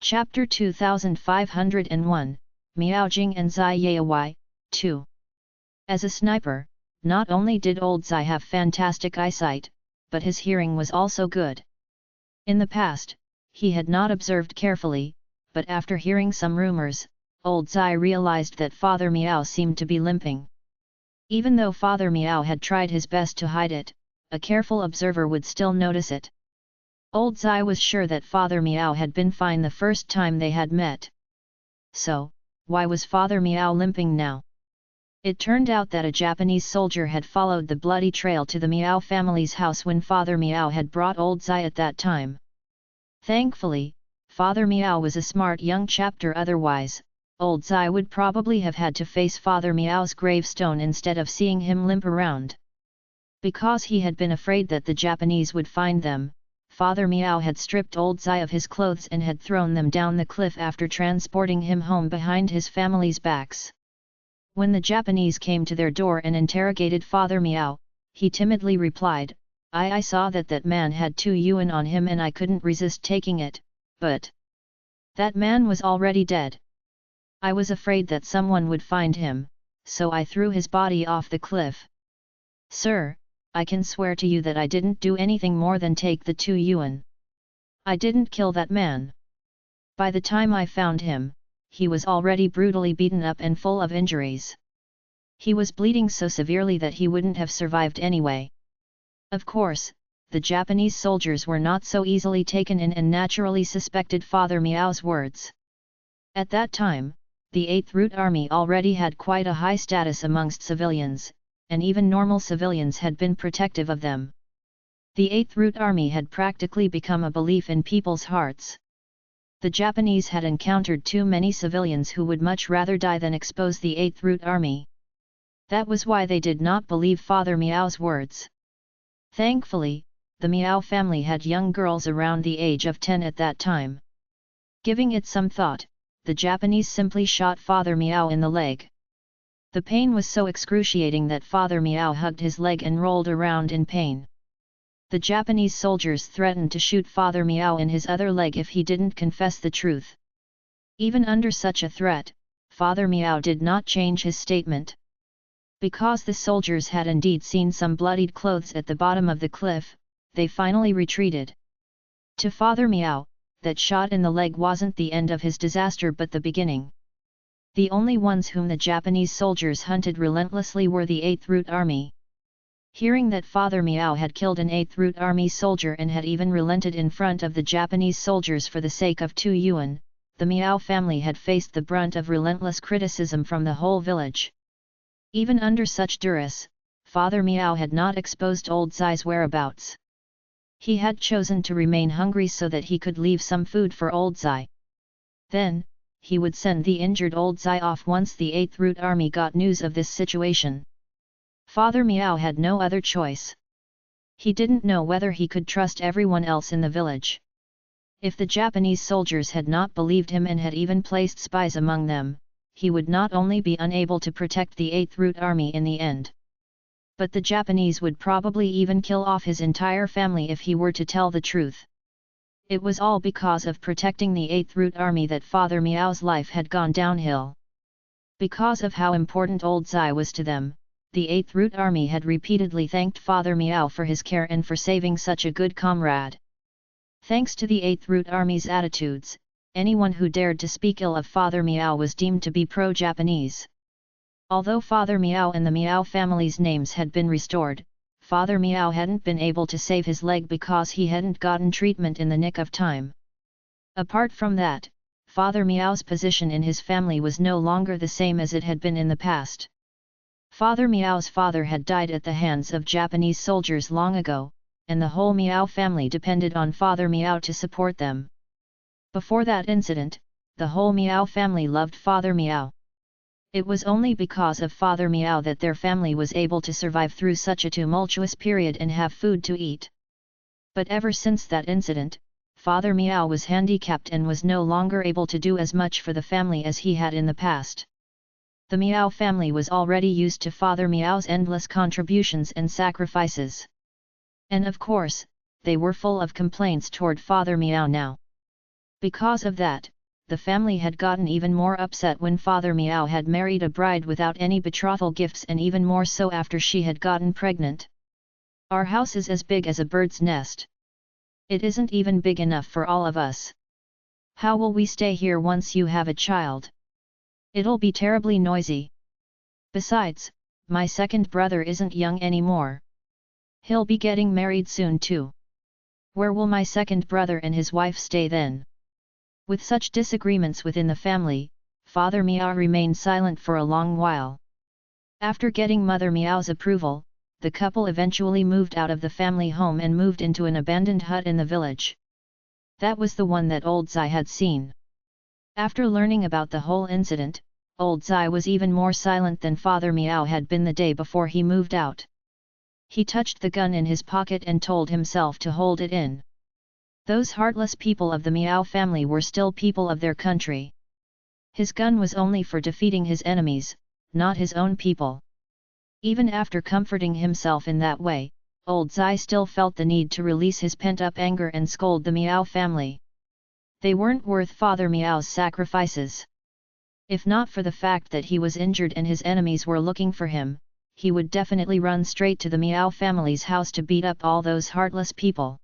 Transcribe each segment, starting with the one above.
Chapter 2501, Miaojing and Zai Yayawai, 2. As a sniper, not only did old Zai have fantastic eyesight, but his hearing was also good. In the past, he had not observed carefully, but after hearing some rumors, old Zai realized that Father Miao seemed to be limping. Even though Father Miao had tried his best to hide it, a careful observer would still notice it. Old Zai was sure that Father Miao had been fine the first time they had met. So, why was Father Miao limping now? It turned out that a Japanese soldier had followed the bloody trail to the Miao family's house when Father Miao had brought old Zai at that time. Thankfully, Father Miao was a smart young chap, otherwise, old Zai would probably have had to face Father Miao's gravestone instead of seeing him limp around. Because he had been afraid that the Japanese would find them, Father Miao had stripped old Zai of his clothes and had thrown them down the cliff after transporting him home behind his family's backs. When the Japanese came to their door and interrogated Father Miao, he timidly replied, I saw that man had 2 yuan on him and I couldn't resist taking it, but that man was already dead. I was afraid that someone would find him, so I threw his body off the cliff. Sir, I can swear to you that I didn't do anything more than take the 2 yuan. I didn't kill that man. By the time I found him, he was already brutally beaten up and full of injuries. He was bleeding so severely that he wouldn't have survived anyway. Of course, the Japanese soldiers were not so easily taken in and naturally suspected Father Miao's words. At that time, the 8th Root Army already had quite a high status amongst civilians, and even normal civilians had been protective of them. The 8th Root Army had practically become a belief in people's hearts. The Japanese had encountered too many civilians who would much rather die than expose the 8th Root Army. That was why they did not believe Father Miao's words. Thankfully, the Miao family had young girls around the age of 10 at that time. Giving it some thought, the Japanese simply shot Father Miao in the leg. The pain was so excruciating that Father Miao hugged his leg and rolled around in pain. The Japanese soldiers threatened to shoot Father Miao in his other leg if he didn't confess the truth. Even under such a threat, Father Miao did not change his statement. Because the soldiers had indeed seen some bloodied clothes at the bottom of the cliff, they finally retreated. To Father Miao, that shot in the leg wasn't the end of his disaster but the beginning. The only ones whom the Japanese soldiers hunted relentlessly were the 8th Root Army. Hearing that Father Miao had killed an 8th Root Army soldier and had even relented in front of the Japanese soldiers for the sake of 2 yuan, the Miao family had faced the brunt of relentless criticism from the whole village. Even under such duress, Father Miao had not exposed old Zai's whereabouts. He had chosen to remain hungry so that he could leave some food for old Zai. Then, he would send the injured old Zai off once the 8th Root Army got news of this situation. Father Miao had no other choice. He didn't know whether he could trust everyone else in the village. If the Japanese soldiers had not believed him and had even placed spies among them, he would not only be unable to protect the 8th Root Army in the end, but the Japanese would probably even kill off his entire family if he were to tell the truth. It was all because of protecting the 8th Root Army that Father Miao's life had gone downhill. Because of how important old Zai was to them, the 8th Root Army had repeatedly thanked Father Miao for his care and for saving such a good comrade. Thanks to the 8th Root Army's attitudes, anyone who dared to speak ill of Father Miao was deemed to be pro-Japanese. Although Father Miao and the Miao family's names had been restored, Father Miao hadn't been able to save his leg because he hadn't gotten treatment in the nick of time. Apart from that, Father Miao's position in his family was no longer the same as it had been in the past. Father Miao's father had died at the hands of Japanese soldiers long ago, and the whole Miao family depended on Father Miao to support them. Before that incident, the whole Miao family loved Father Miao. It was only because of Father Miao that their family was able to survive through such a tumultuous period and have food to eat. But ever since that incident, Father Miao was handicapped and was no longer able to do as much for the family as he had in the past. The Miao family was already used to Father Miao's endless contributions and sacrifices. And of course, they were full of complaints toward Father Miao now. Because of that, the family had gotten even more upset when Father Meow had married a bride without any betrothal gifts, and even more so after she had gotten pregnant. Our house is as big as a bird's nest. It isn't even big enough for all of us. How will we stay here once you have a child? It'll be terribly noisy. Besides, my second brother isn't young anymore. He'll be getting married soon too. Where will my second brother and his wife stay then? With such disagreements within the family, Father Meow remained silent for a long while. After getting Mother Meow's approval, the couple eventually moved out of the family home and moved into an abandoned hut in the village. That was the one that Old Zai had seen. After learning about the whole incident, Old Zai was even more silent than Father Meow had been the day before he moved out. He touched the gun in his pocket and told himself to hold it in. Those heartless people of the Meow family were still people of their country. His gun was only for defeating his enemies, not his own people. Even after comforting himself in that way, Old Zai still felt the need to release his pent-up anger and scold the Meow family. They weren't worth Father Meow's sacrifices. If not for the fact that he was injured and his enemies were looking for him, he would definitely run straight to the Meow family's house to beat up all those heartless people.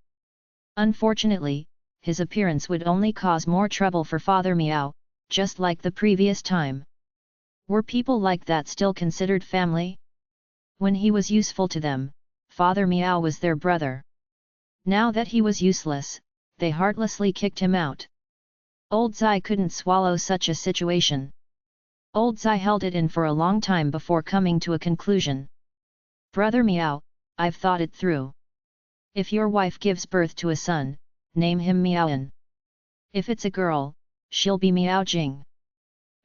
Unfortunately, his appearance would only cause more trouble for Father Meow, just like the previous time. Were people like that still considered family? When he was useful to them, Father Meow was their brother. Now that he was useless, they heartlessly kicked him out. Old Zai couldn't swallow such a situation. Old Zai held it in for a long time before coming to a conclusion. Brother Meow, I've thought it through. If your wife gives birth to a son, name him Meowin. If it's a girl, she'll be Meowjing.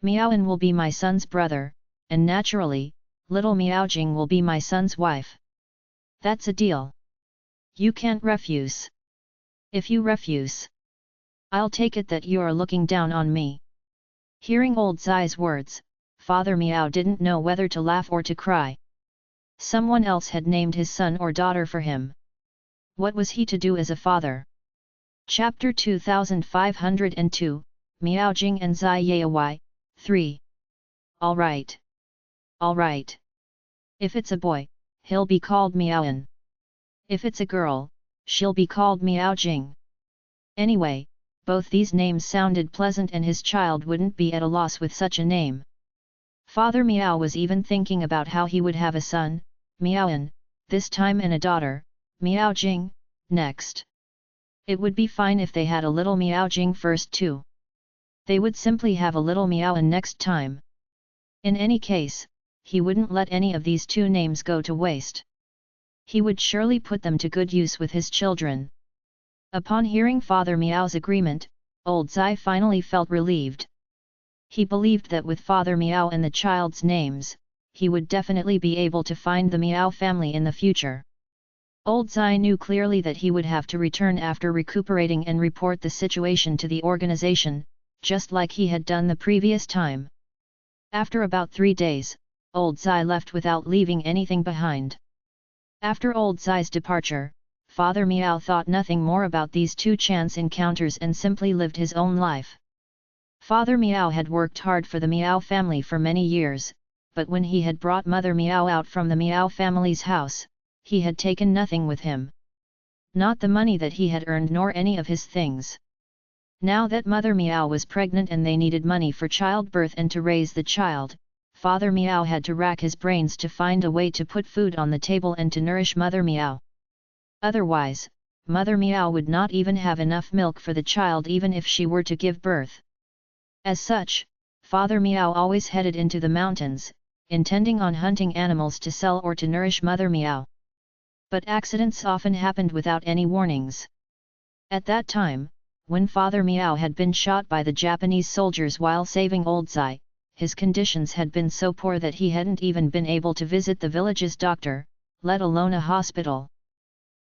Meowin will be my son's brother, and naturally, little Meowjing will be my son's wife. That's a deal. You can't refuse. If you refuse, I'll take it that you are looking down on me. Hearing Old Zai's words, Father Meow didn't know whether to laugh or to cry. Someone else had named his son or daughter for him. What was he to do as a father? Chapter 2502, Meowjing and Zai Yai, 3. Alright. Alright. If it's a boy, he'll be called Meowin. If it's a girl, she'll be called Meowjing. Anyway, both these names sounded pleasant and his child wouldn't be at a loss with such a name. Father Meow was even thinking about how he would have a son, Meowin, this time, and a daughter, Meowjing, next. It would be fine if they had a little Meowjing first too. They would simply have a little Meowin next time. In any case, he wouldn't let any of these two names go to waste. He would surely put them to good use with his children. Upon hearing Father Meow's agreement, Old Zai finally felt relieved. He believed that with Father Meow and the child's names, he would definitely be able to find the Meow family in the future. Old Zai knew clearly that he would have to return after recuperating and report the situation to the organization, just like he had done the previous time. After about 3 days, Old Zai left without leaving anything behind. After Old Zai's departure, Father Meow thought nothing more about these two chance encounters and simply lived his own life. Father Meow had worked hard for the Meow family for many years, but when he had brought Mother Meow out from the Meow family's house, he had taken nothing with him. Not the money that he had earned nor any of his things. Now that Mother Meow was pregnant and they needed money for childbirth and to raise the child, Father Meow had to rack his brains to find a way to put food on the table and to nourish Mother Meow. Otherwise, Mother Meow would not even have enough milk for the child even if she were to give birth. As such, Father Meow always headed into the mountains, intending on hunting animals to sell or to nourish Mother Meow. But accidents often happened without any warnings. At that time, when Father Meow had been shot by the Japanese soldiers while saving Old Zai, his conditions had been so poor that he hadn't even been able to visit the village's doctor, let alone a hospital.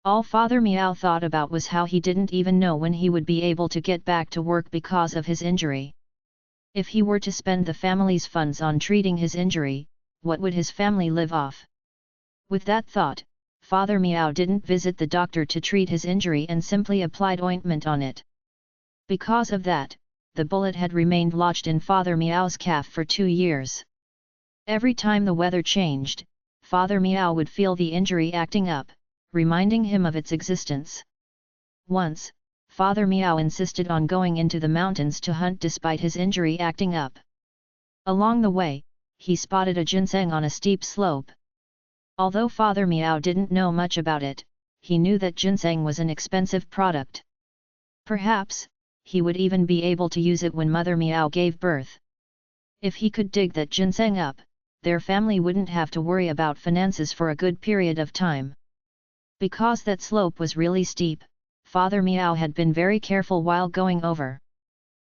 All Father Meow thought about was how he didn't even know when he would be able to get back to work because of his injury. If he were to spend the family's funds on treating his injury, what would his family live off? With that thought, Father Meow didn't visit the doctor to treat his injury and simply applied ointment on it. Because of that, the bullet had remained lodged in Father Meow's calf for 2 years. Every time the weather changed, Father Meow would feel the injury acting up, reminding him of its existence. Once, Father Meow insisted on going into the mountains to hunt despite his injury acting up. Along the way, he spotted a ginseng on a steep slope. Although Father Meow didn't know much about it, he knew that ginseng was an expensive product. Perhaps, he would even be able to use it when Mother Meow gave birth. If he could dig that ginseng up, their family wouldn't have to worry about finances for a good period of time. Because that slope was really steep, Father Meow had been very careful while going over.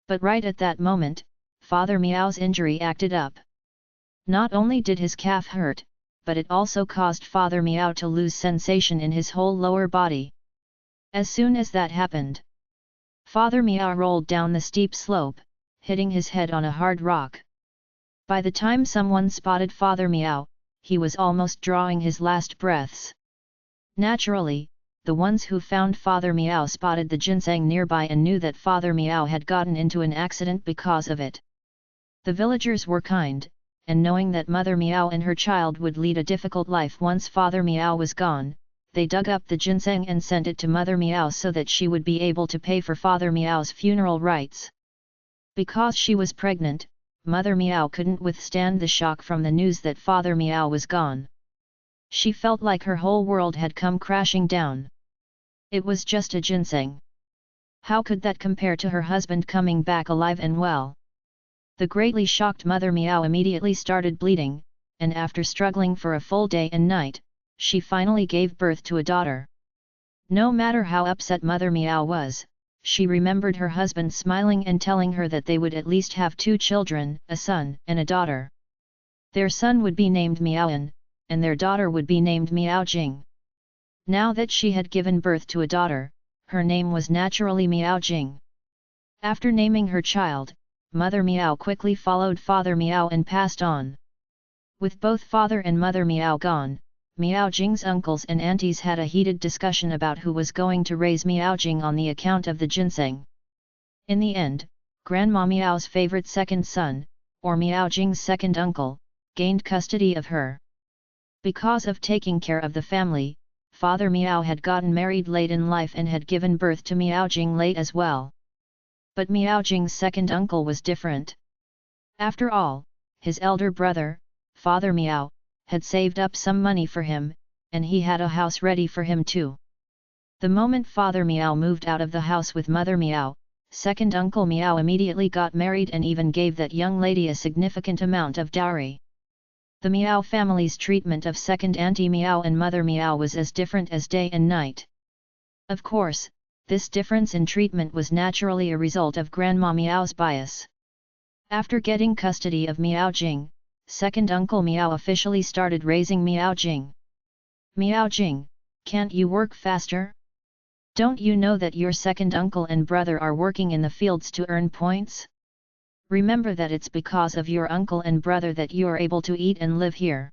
But right at that moment, Father Meow's injury acted up. Not only did his calf hurt, but it also caused Father Meow to lose sensation in his whole lower body. As soon as that happened, Father Meow rolled down the steep slope, hitting his head on a hard rock. By the time someone spotted Father Meow, he was almost drawing his last breaths. Naturally, the ones who found Father Meow spotted the ginseng nearby and knew that Father Meow had gotten into an accident because of it. The villagers were kind, and knowing that Mother Meow and her child would lead a difficult life once Father Meow was gone, they dug up the ginseng and sent it to Mother Meow so that she would be able to pay for Father Meow's funeral rites. Because she was pregnant, Mother Meow couldn't withstand the shock from the news that Father Meow was gone. She felt like her whole world had come crashing down. It was just a ginseng. How could that compare to her husband coming back alive and well? The greatly shocked Mother Meow immediately started bleeding, and after struggling for a full day and night, she finally gave birth to a daughter. No matter how upset Mother Meow was, she remembered her husband smiling and telling her that they would at least have 2 children, a son and a daughter. Their son would be named Meowan, and their daughter would be named Meowjing. Now that she had given birth to a daughter, her name was naturally Meowjing. After naming her child, Mother Meow quickly followed Father Meow and passed on. With both Father and Mother Meow gone, Meowjing's uncles and aunties had a heated discussion about who was going to raise Meowjing on the account of the ginseng. In the end, Grandma Meow's favorite second son, or Meowjing's second uncle, gained custody of her. Because of taking care of the family, Father Meow had gotten married late in life and had given birth to Meowjing late as well. But Meowjing's second uncle was different. After all, his elder brother, Father Meow, had saved up some money for him, and he had a house ready for him too. The moment Father Meow moved out of the house with Mother Meow, second Uncle Meow immediately got married and even gave that young lady a significant amount of dowry. The Meow family's treatment of second Auntie Meow and Mother Meow was as different as day and night. Of course, this difference in treatment was naturally a result of Grandma Meow's bias. After getting custody of Meowjing, second Uncle Meow officially started raising Meowjing. Meowjing, can't you work faster? Don't you know that your second uncle and brother are working in the fields to earn points? Remember that it's because of your uncle and brother that you're able to eat and live here.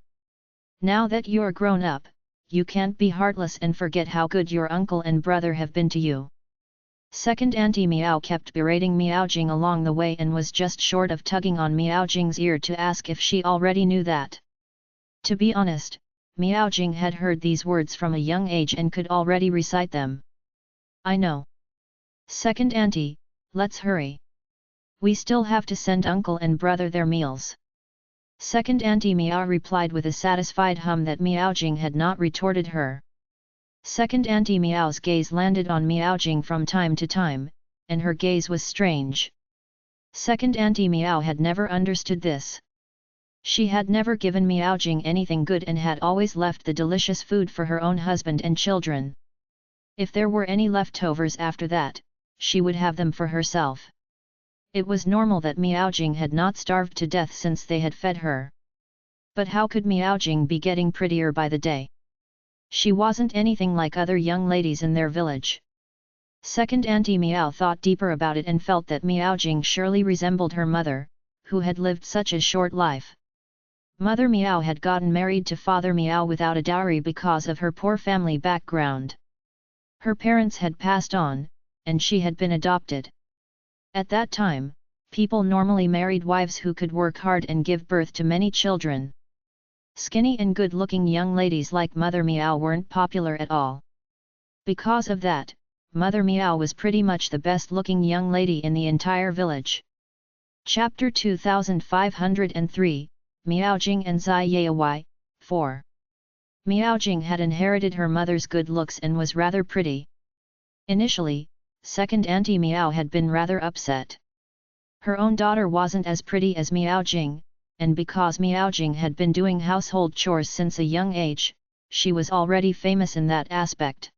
Now that you're grown up, you can't be heartless and forget how good your uncle and brother have been to you. Second Auntie Meow kept berating Meowjing along the way and was just short of tugging on Meowjing's ear to ask if she already knew that. To be honest, Meowjing had heard these words from a young age and could already recite them. I know. Second Auntie, let's hurry. We still have to send uncle and brother their meals. Second Auntie Meow replied with a satisfied hum that Meowjing had not retorted her. Second Auntie Meow's gaze landed on Meowjing from time to time, and her gaze was strange. Second Auntie Meow had never understood this. She had never given Meowjing anything good and had always left the delicious food for her own husband and children. If there were any leftovers after that, she would have them for herself. It was normal that Meowjing had not starved to death since they had fed her. But how could Meowjing be getting prettier by the day? She wasn't anything like other young ladies in their village. Second Auntie Meow thought deeper about it and felt that Meowjing surely resembled her mother, who had lived such a short life. Mother Meow had gotten married to Father Meow without a dowry because of her poor family background. Her parents had passed on, and she had been adopted. At that time, people normally married wives who could work hard and give birth to many children. Skinny and good-looking young ladies like Mother Meow weren't popular at all. Because of that, Mother Meow was pretty much the best-looking young lady in the entire village. Chapter 2503, Miaojing and Zai Yai. 4. Miaojing had inherited her mother's good looks and was rather pretty. Initially, second Auntie Meow had been rather upset. Her own daughter wasn't as pretty as Miaojing, and because Miaojing had been doing household chores since a young age, she was already famous in that aspect.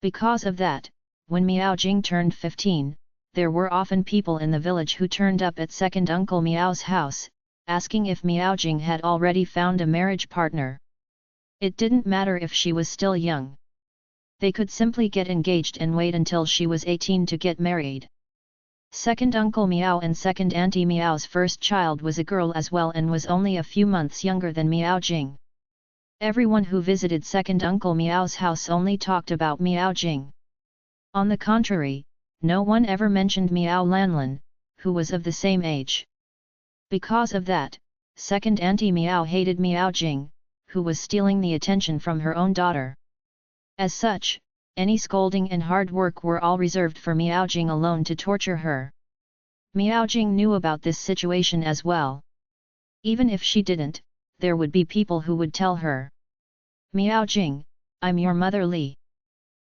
Because of that, when Miaojing turned 15, there were often people in the village who turned up at second Uncle Meow's house, asking if Miaojing had already found a marriage partner. It didn't matter if she was still young. They could simply get engaged and wait until she was 18 to get married. Second Uncle Meow and second Auntie Meow's first child was a girl as well and was only a few months younger than Miaojing. Everyone who visited second Uncle Meow's house only talked about Miaojing. On the contrary, no one ever mentioned Meow Lanlan, who was of the same age. Because of that, second Auntie Meow hated Miaojing, who was stealing the attention from her own daughter. As such, any scolding and hard work were all reserved for Miaojing alone to torture her. Miaojing knew about this situation as well. Even if she didn't, there would be people who would tell her, "Miaojing, I'm your Mother Li."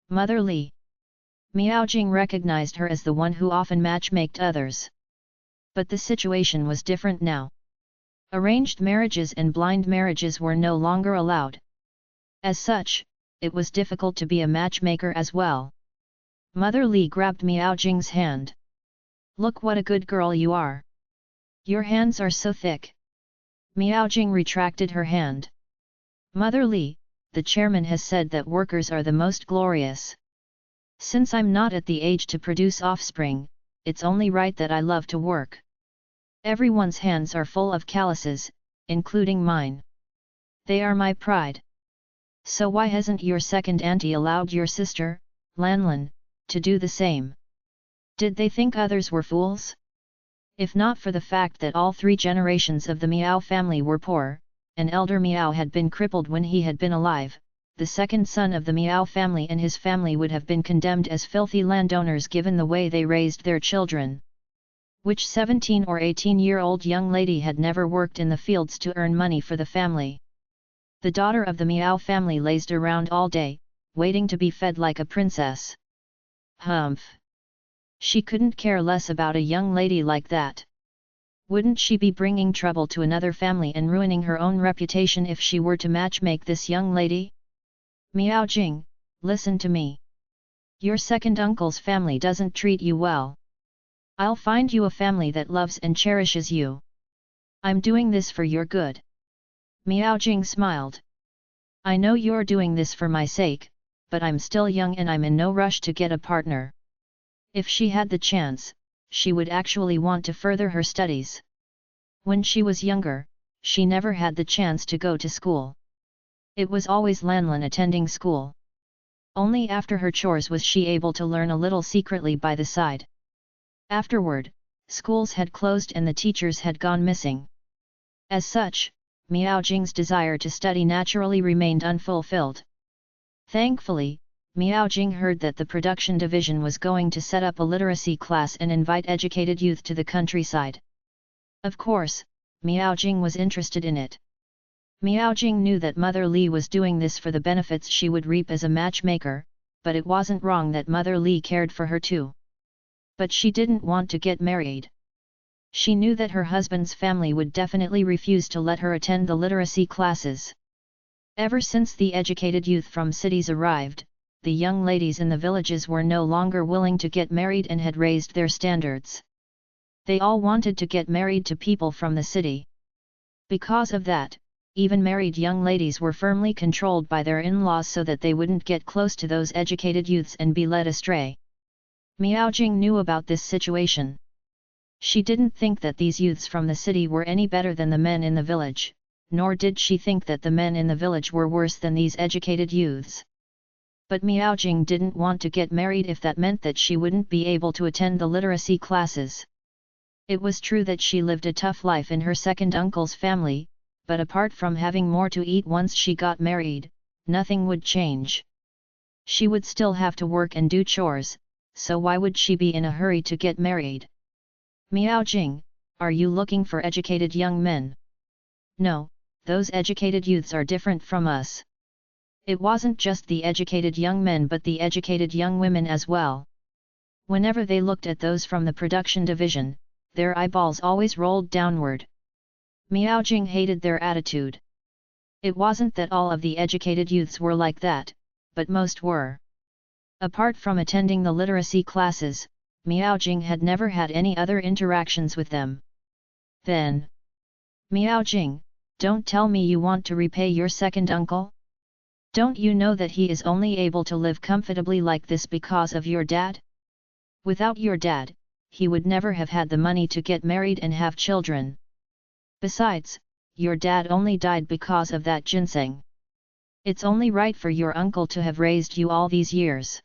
Mother Li. Miaojing recognized her as the one who often matchmaked others. But the situation was different now. Arranged marriages and blind marriages were no longer allowed. As such, it was difficult to be a matchmaker as well. Mother Li grabbed Miaojing's hand. "Look what a good girl you are. Your hands are so thick." Miaojing retracted her hand. "Mother Li, the chairman has said that workers are the most glorious. Since I'm not at the age to produce offspring, it's only right that I love to work. Everyone's hands are full of calluses, including mine. They are my pride. So why hasn't your second auntie allowed your sister, Lanlan, to do the same? Did they think others were fools? If not for the fact that all 3 generations of the Meow family were poor, and elder Meow had been crippled when he had been alive, the second son of the Meow family and his family would have been condemned as filthy landowners given the way they raised their children. Which 17 or 18-year-old young lady had never worked in the fields to earn money for the family? The daughter of the Meow family lazed around all day, waiting to be fed like a princess. Humph! She couldn't care less about a young lady like that. Wouldn't she be bringing trouble to another family and ruining her own reputation if she were to matchmake this young lady? Miaojing, listen to me. Your second uncle's family doesn't treat you well. I'll find you a family that loves and cherishes you. I'm doing this for your good." Miaojing smiled. "I know you're doing this for my sake, but I'm still young and I'm in no rush to get a partner." If she had the chance, she would actually want to further her studies. When she was younger, she never had the chance to go to school. It was always Lanlan attending school. Only after her chores was she able to learn a little secretly by the side. Afterward, schools had closed and the teachers had gone missing. As such, Miaojing's desire to study naturally remained unfulfilled. Thankfully, Miaojing heard that the production division was going to set up a literacy class and invite educated youth to the countryside. Of course, Miaojing was interested in it. Miaojing knew that Mother Li was doing this for the benefits she would reap as a matchmaker, but it wasn't wrong that Mother Li cared for her too. But she didn't want to get married. She knew that her husband's family would definitely refuse to let her attend the literacy classes. Ever since the educated youth from cities arrived, the young ladies in the villages were no longer willing to get married and had raised their standards. They all wanted to get married to people from the city. Because of that, even married young ladies were firmly controlled by their in-laws so that they wouldn't get close to those educated youths and be led astray. Miaojing knew about this situation. She didn't think that these youths from the city were any better than the men in the village, nor did she think that the men in the village were worse than these educated youths. But Miaojing didn't want to get married if that meant that she wouldn't be able to attend the literacy classes. It was true that she lived a tough life in her second uncle's family, but apart from having more to eat once she got married, nothing would change. She would still have to work and do chores, so why would she be in a hurry to get married? Miaojing, are you looking for educated young men? No, those educated youths are different from us. It wasn't just the educated young men but the educated young women as well. Whenever they looked at those from the production division, their eyeballs always rolled downward. Miaojing hated their attitude. It wasn't that all of the educated youths were like that, but most were. Apart from attending the literacy classes, Miaojing had never had any other interactions with them. Then, Miaojing, don't tell me you want to repay your second uncle? Don't you know that he is only able to live comfortably like this because of your dad? Without your dad, he would never have had the money to get married and have children. Besides, your dad only died because of that ginseng. It's only right for your uncle to have raised you all these years.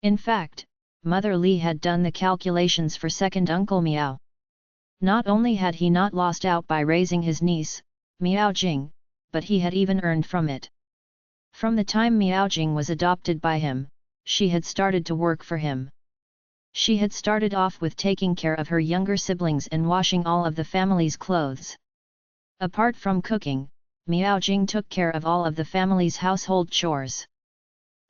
In fact, Mother Li had done the calculations for second uncle Miao. Not only had he not lost out by raising his niece, Miaojing, but he had even earned from it. From the time Miaojing was adopted by him, she had started to work for him. She had started off with taking care of her younger siblings and washing all of the family's clothes. Apart from cooking, Miaojing took care of all of the family's household chores.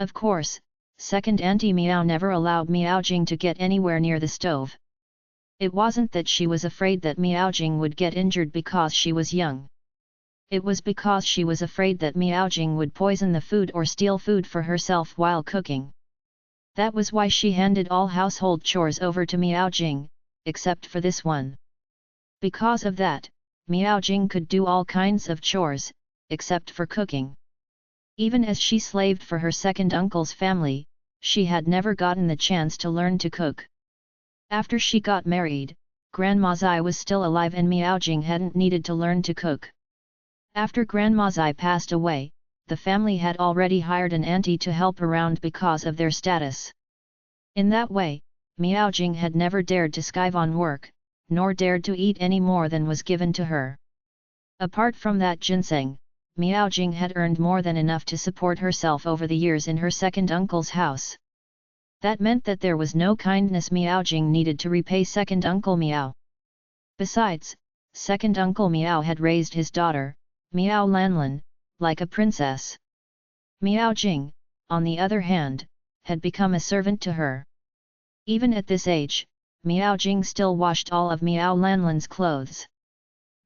Of course, second Auntie Miao never allowed Miaojing to get anywhere near the stove. It wasn't that she was afraid that Miaojing would get injured because she was young. It was because she was afraid that Miaojing would poison the food or steal food for herself while cooking. That was why she handed all household chores over to Miaojing, except for this one. Because of that, Miaojing could do all kinds of chores, except for cooking. Even as she slaved for her second uncle's family, she had never gotten the chance to learn to cook. After she got married, Grandma Zai was still alive and Miaojing hadn't needed to learn to cook. After Grandma Zai passed away, the family had already hired an auntie to help around because of their status. In that way, Miaojing had never dared to skive on work, nor dared to eat any more than was given to her. Apart from that ginseng, Miaojing had earned more than enough to support herself over the years in her second uncle's house. That meant that there was no kindness Miaojing needed to repay second uncle Miao. Besides, second uncle Miao had raised his daughter, Miao Lanlan, like a princess. Miaojing, on the other hand, had become a servant to her. Even at this age, Miaojing still washed all of Miao Lanlan's clothes.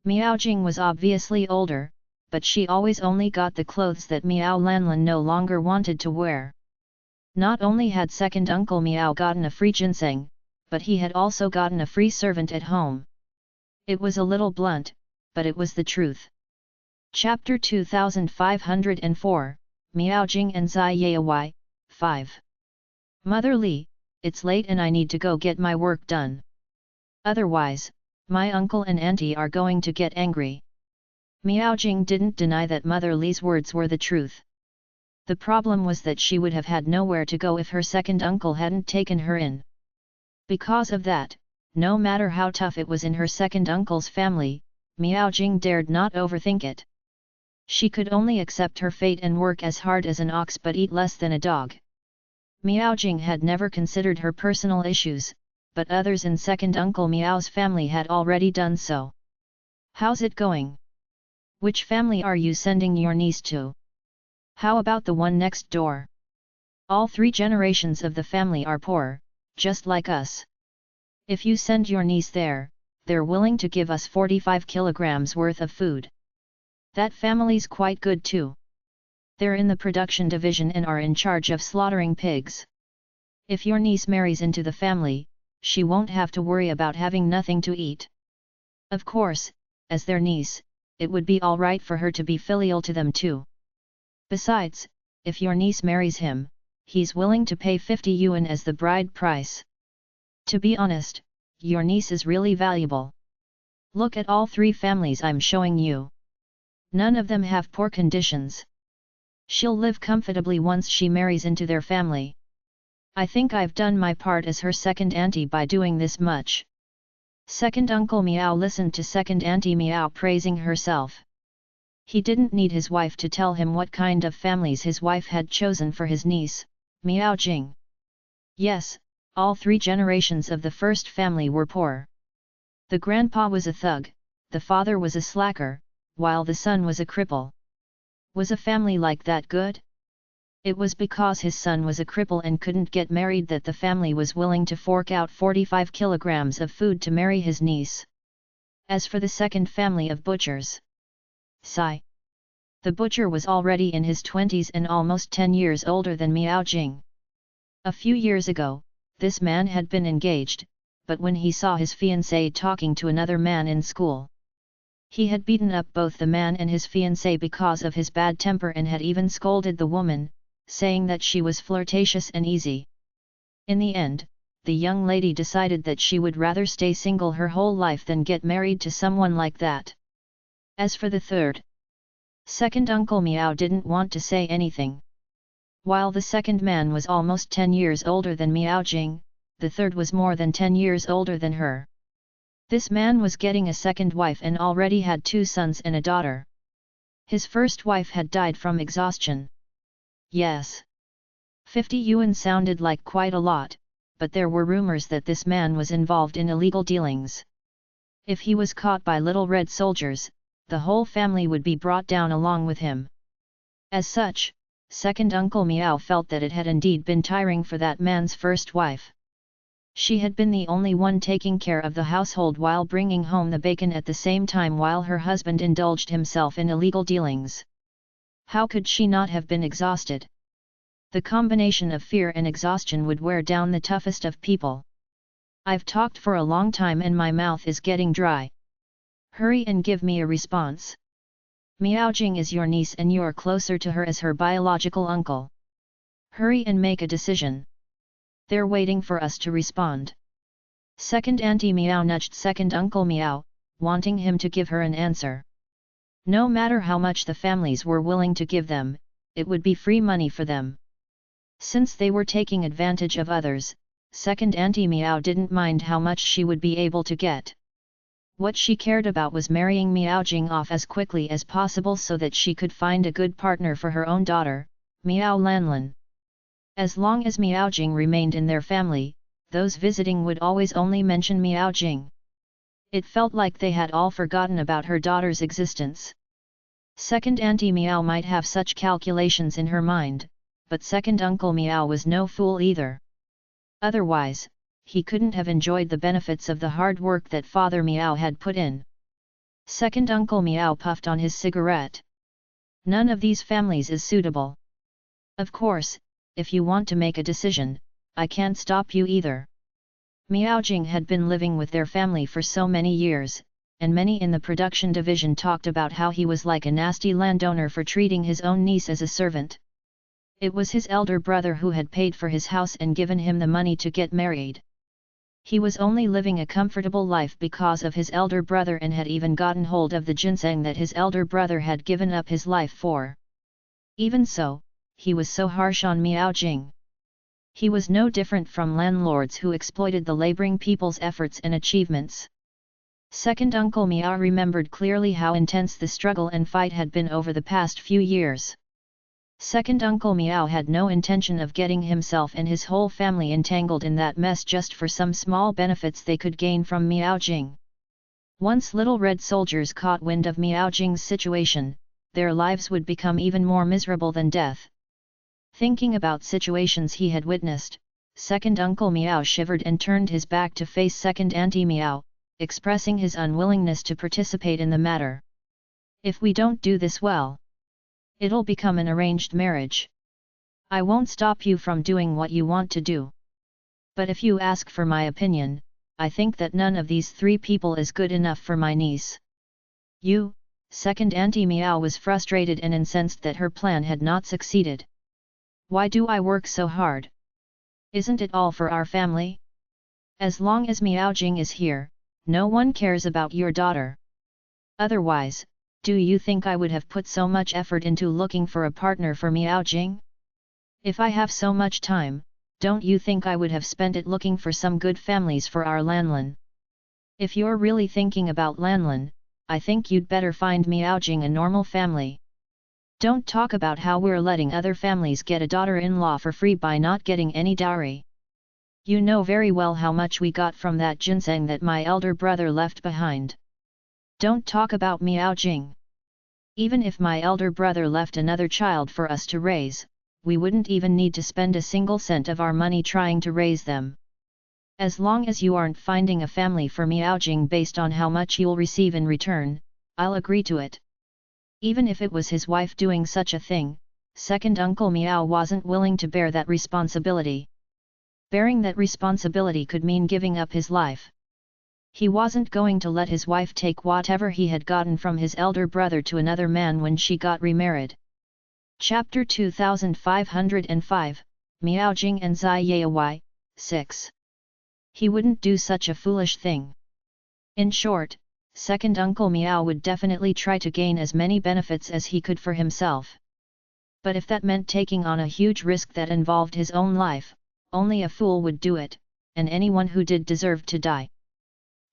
Miaojing was obviously older, but she always only got the clothes that Miao Lanlan no longer wanted to wear. Not only had second uncle Miao gotten a free ginseng, but he had also gotten a free servant at home. It was a little blunt, but it was the truth. Chapter 2504, Miaojing and Zai Yai, 5. Mother Li, it's late and I need to go get my work done. Otherwise, my uncle and auntie are going to get angry. Miaojing didn't deny that Mother Li's words were the truth. The problem was that she would have had nowhere to go if her second uncle hadn't taken her in. Because of that, no matter how tough it was in her second uncle's family, Miaojing dared not overthink it. She could only accept her fate and work as hard as an ox but eat less than a dog. Miaojing had never considered her personal issues, but others in second uncle Miao's family had already done so. How's it going? Which family are you sending your niece to? How about the one next door? All 3 generations of the family are poor, just like us. If you send your niece there, they're willing to give us 45 kilograms worth of food. That family's quite good too. They're in the production division and are in charge of slaughtering pigs. If your niece marries into the family, she won't have to worry about having nothing to eat. Of course, as their niece, it would be alright for her to be filial to them too. Besides, if your niece marries him, he's willing to pay 50 yuan as the bride price. To be honest, your niece is really valuable. Look at all 3 families I'm showing you. None of them have poor conditions. She'll live comfortably once she marries into their family. I think I've done my part as her second auntie by doing this much. Second Uncle Meow listened to Second Auntie Meow praising herself. He didn't need his wife to tell him what kind of families his wife had chosen for his niece, Miao Jing. Yes, all 3 generations of the first family were poor. The grandpa was a thug, the father was a slacker, while the son was a cripple. Was a family like that good? It was because his son was a cripple and couldn't get married that the family was willing to fork out 45 kilograms of food to marry his niece. As for the second family of butchers, sigh. The butcher was already in his 20s and almost 10 years older than Miao Jing. A few years ago, this man had been engaged, but when he saw his fiancée talking to another man in school, he had beaten up both the man and his fiancée because of his bad temper and had even scolded the woman, saying that she was flirtatious and easy. In the end, the young lady decided that she would rather stay single her whole life than get married to someone like that. As for the third, second Uncle Meow didn't want to say anything. While the second man was almost 10 years older than Miao Jing, the third was more than 10 years older than her. This man was getting a second wife and already had 2 sons and a daughter. His first wife had died from exhaustion. Yes. 50 yuan sounded like quite a lot, but there were rumors that this man was involved in illegal dealings. If he was caught by little red soldiers, the whole family would be brought down along with him. As such, second Uncle Meow felt that it had indeed been tiring for that man's first wife. She had been the only one taking care of the household while bringing home the bacon at the same time while her husband indulged himself in illegal dealings. How could she not have been exhausted? The combination of fear and exhaustion would wear down the toughest of people. I've talked for a long time and my mouth is getting dry. Hurry and give me a response. Miao Jing is your niece and you're closer to her as her biological uncle. Hurry and make a decision. They're waiting for us to respond. Second Auntie Meow nudged Second Uncle Meow, wanting him to give her an answer. No matter how much the families were willing to give them, it would be free money for them. Since they were taking advantage of others, Second Auntie Meow didn't mind how much she would be able to get. What she cared about was marrying Miao Jing off as quickly as possible so that she could find a good partner for her own daughter, Miao Lanlan. As long as Miao Jing remained in their family, those visiting would always only mention Miao Jing. It felt like they had all forgotten about her daughter's existence. Second Auntie Meow might have such calculations in her mind, but Second Uncle Meow was no fool either. Otherwise, he couldn't have enjoyed the benefits of the hard work that Father Meow had put in. Second Uncle Meow puffed on his cigarette. None of these families is suitable. Of course, if you want to make a decision, I can't stop you either. Miao Jing had been living with their family for so many years, and many in the production division talked about how he was like a nasty landowner for treating his own niece as a servant. It was his elder brother who had paid for his house and given him the money to get married. He was only living a comfortable life because of his elder brother and had even gotten hold of the ginseng that his elder brother had given up his life for. Even so, he was so harsh on Miao Jing. He was no different from landlords who exploited the laboring people's efforts and achievements. Second Uncle Meow remembered clearly how intense the struggle and fight had been over the past few years. Second Uncle Meow had no intention of getting himself and his whole family entangled in that mess just for some small benefits they could gain from Miao Jing. Once little red soldiers caught wind of Miao Jing's situation, their lives would become even more miserable than death. Thinking about situations he had witnessed, Second Uncle Meow shivered and turned his back to face Second Auntie Meow, expressing his unwillingness to participate in the matter. If we don't do this well, it'll become an arranged marriage. I won't stop you from doing what you want to do. But if you ask for my opinion, I think that none of these 3 people is good enough for my niece. You, Second Auntie Meow was frustrated and incensed that her plan had not succeeded. Why do I work so hard? Isn't it all for our family? As long as Miao Jing is here, no one cares about your daughter. Otherwise, Do you think I would have put so much effort into looking for a partner for Miao Jing? If I have so much time, don't you think I would have spent it looking for some good families for our Lanlin? If you're really thinking about Lanlin, I think you'd better find Miao Jing a normal family. Don't talk about how we're letting other families get a daughter-in-law for free by not getting any dowry. You know very well how much we got from that ginseng that my elder brother left behind. Don't talk about Miao Jing. Even if my elder brother left another child for us to raise, we wouldn't even need to spend a single cent of our money trying to raise them. As long as you aren't finding a family for Miao Jing based on how much you'll receive in return, I'll agree to it. Even if it was his wife doing such a thing, second Uncle Miao wasn't willing to bear that responsibility. Bearing that responsibility could mean giving up his life. He wasn't going to let his wife take whatever he had gotten from his elder brother to another man when she got remarried. Chapter 2505, Miao Jing and Zai Yai, 6. He wouldn't do such a foolish thing. In short, second Uncle Miao would definitely try to gain as many benefits as he could for himself. But if that meant taking on a huge risk that involved his own life, only a fool would do it, and anyone who did deserved to die.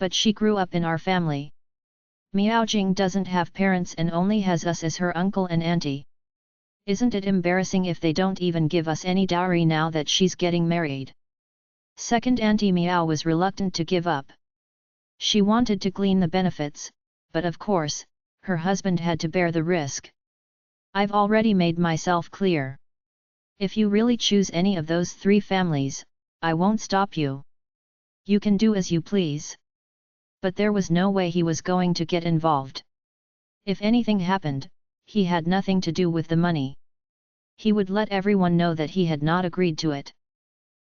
But she grew up in our family. Miao Jing doesn't have parents and only has us as her uncle and auntie. Isn't it embarrassing if they don't even give us any dowry now that she's getting married? Second Auntie Miao was reluctant to give up. She wanted to glean the benefits, but of course, her husband had to bear the risk. I've already made myself clear. If you really choose any of those three families, I won't stop you. You can do as you please. But there was no way he was going to get involved. If anything happened, he had nothing to do with the money. He would let everyone know that he had not agreed to it.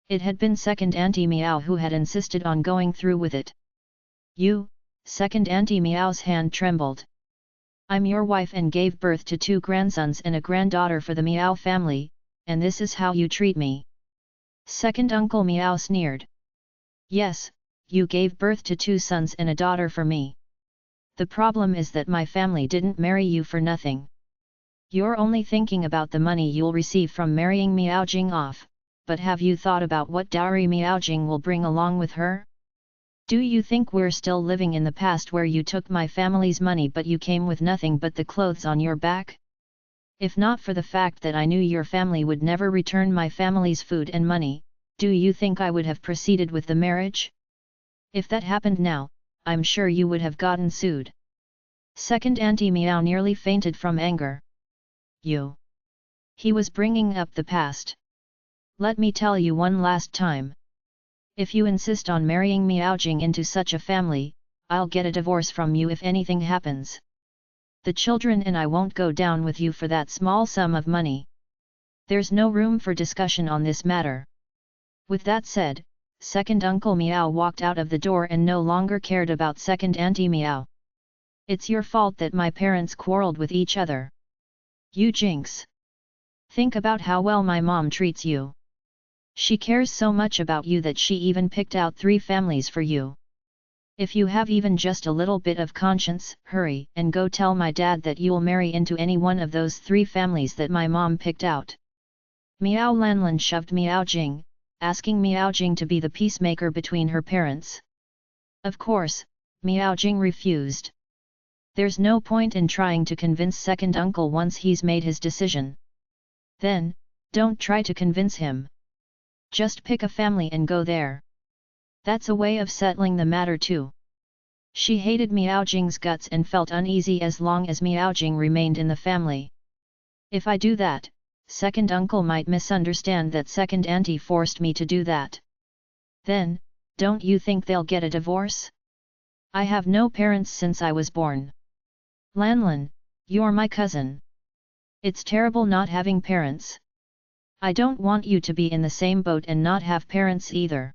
It had been second Auntie Miao who had insisted on going through with it. You, second Auntie Miao's hand trembled. I'm your wife and gave birth to 2 grandsons and a granddaughter for the Miao family, and this is how you treat me. Second Uncle Miao sneered. Yes, you gave birth to 2 sons and a daughter for me. The problem is that my family didn't marry you for nothing. You're only thinking about the money you'll receive from marrying Miao Jing off, but have you thought about what dowry Miao Jing will bring along with her? Do you think we're still living in the past where you took my family's money but you came with nothing but the clothes on your back? If not for the fact that I knew your family would never return my family's food and money, do you think I would have proceeded with the marriage? If that happened now, I'm sure you would have gotten sued. Second Auntie Miao nearly fainted from anger. You. He was bringing up the past. Let me tell you one last time. If you insist on marrying Miao Jing into such a family, I'll get a divorce from you if anything happens. The children and I won't go down with you for that small sum of money. There's no room for discussion on this matter. With that said, second Uncle Miao walked out of the door and no longer cared about second Auntie Miao. It's your fault that my parents quarreled with each other. You jinx. Think about how well my mom treats you. She cares so much about you that she even picked out 3 families for you. If you have even just a little bit of conscience, hurry and go tell my dad that you'll marry into any one of those 3 families that my mom picked out. Miao Lanlin shoved Miao Jing, asking Miao Jing to be the peacemaker between her parents. Of course, Miao Jing refused. There's no point in trying to convince second uncle once he's made his decision. Then, don't try to convince him. Just pick a family and go there. That's a way of settling the matter too. She hated Miao Jing's guts and felt uneasy as long as Miao Jing remained in the family. If I do that, second uncle might misunderstand that second auntie forced me to do that. Then, don't you think they'll get a divorce? I have no parents since I was born. Lanlin, you're my cousin. It's terrible not having parents. I don't want you to be in the same boat and not have parents either.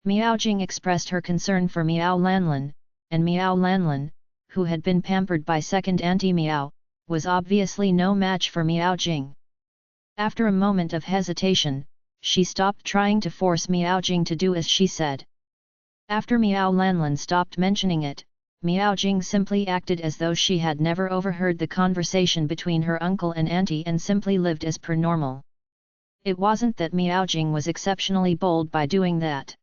Miao Jing expressed her concern for Miao Lanlin, and Miao Lanlin, who had been pampered by second Auntie Miao, was obviously no match for Miao Jing. After a moment of hesitation, she stopped trying to force Miao Jing to do as she said. After Miao Lanlin stopped mentioning it, Miao Jing simply acted as though she had never overheard the conversation between her uncle and auntie and simply lived as per normal. It wasn't that Miao Jing was exceptionally bold by doing that.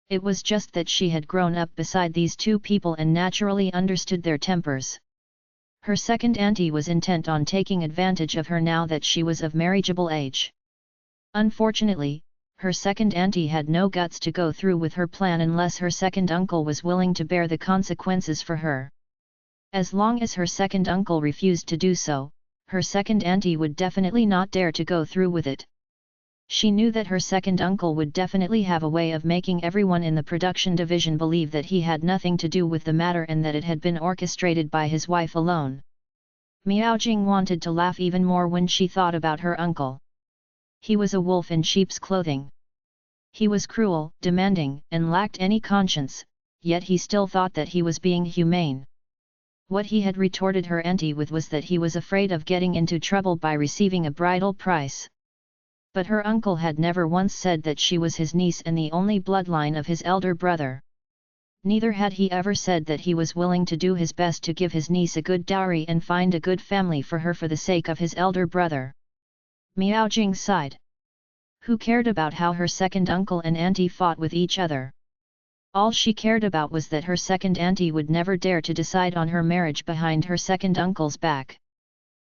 It was just that she had grown up beside these two people and naturally understood their tempers. Her second auntie was intent on taking advantage of her now that she was of marriageable age. Unfortunately, her second auntie had no guts to go through with her plan unless her second uncle was willing to bear the consequences for her. As long as her second uncle refused to do so, her second auntie would definitely not dare to go through with it. She knew that her second uncle would definitely have a way of making everyone in the production division believe that he had nothing to do with the matter and that it had been orchestrated by his wife alone. Miao Jing wanted to laugh even more when she thought about her uncle. He was a wolf in sheep's clothing. He was cruel, demanding, and lacked any conscience, yet he still thought that he was being humane. What he had retorted her auntie with was that he was afraid of getting into trouble by receiving a bridal price. But her uncle had never once said that she was his niece and the only bloodline of his elder brother. Neither had he ever said that he was willing to do his best to give his niece a good dowry and find a good family for her for the sake of his elder brother. Miao Jing sighed. Who cared about how her second uncle and auntie fought with each other? All she cared about was that her second auntie would never dare to decide on her marriage behind her second uncle's back.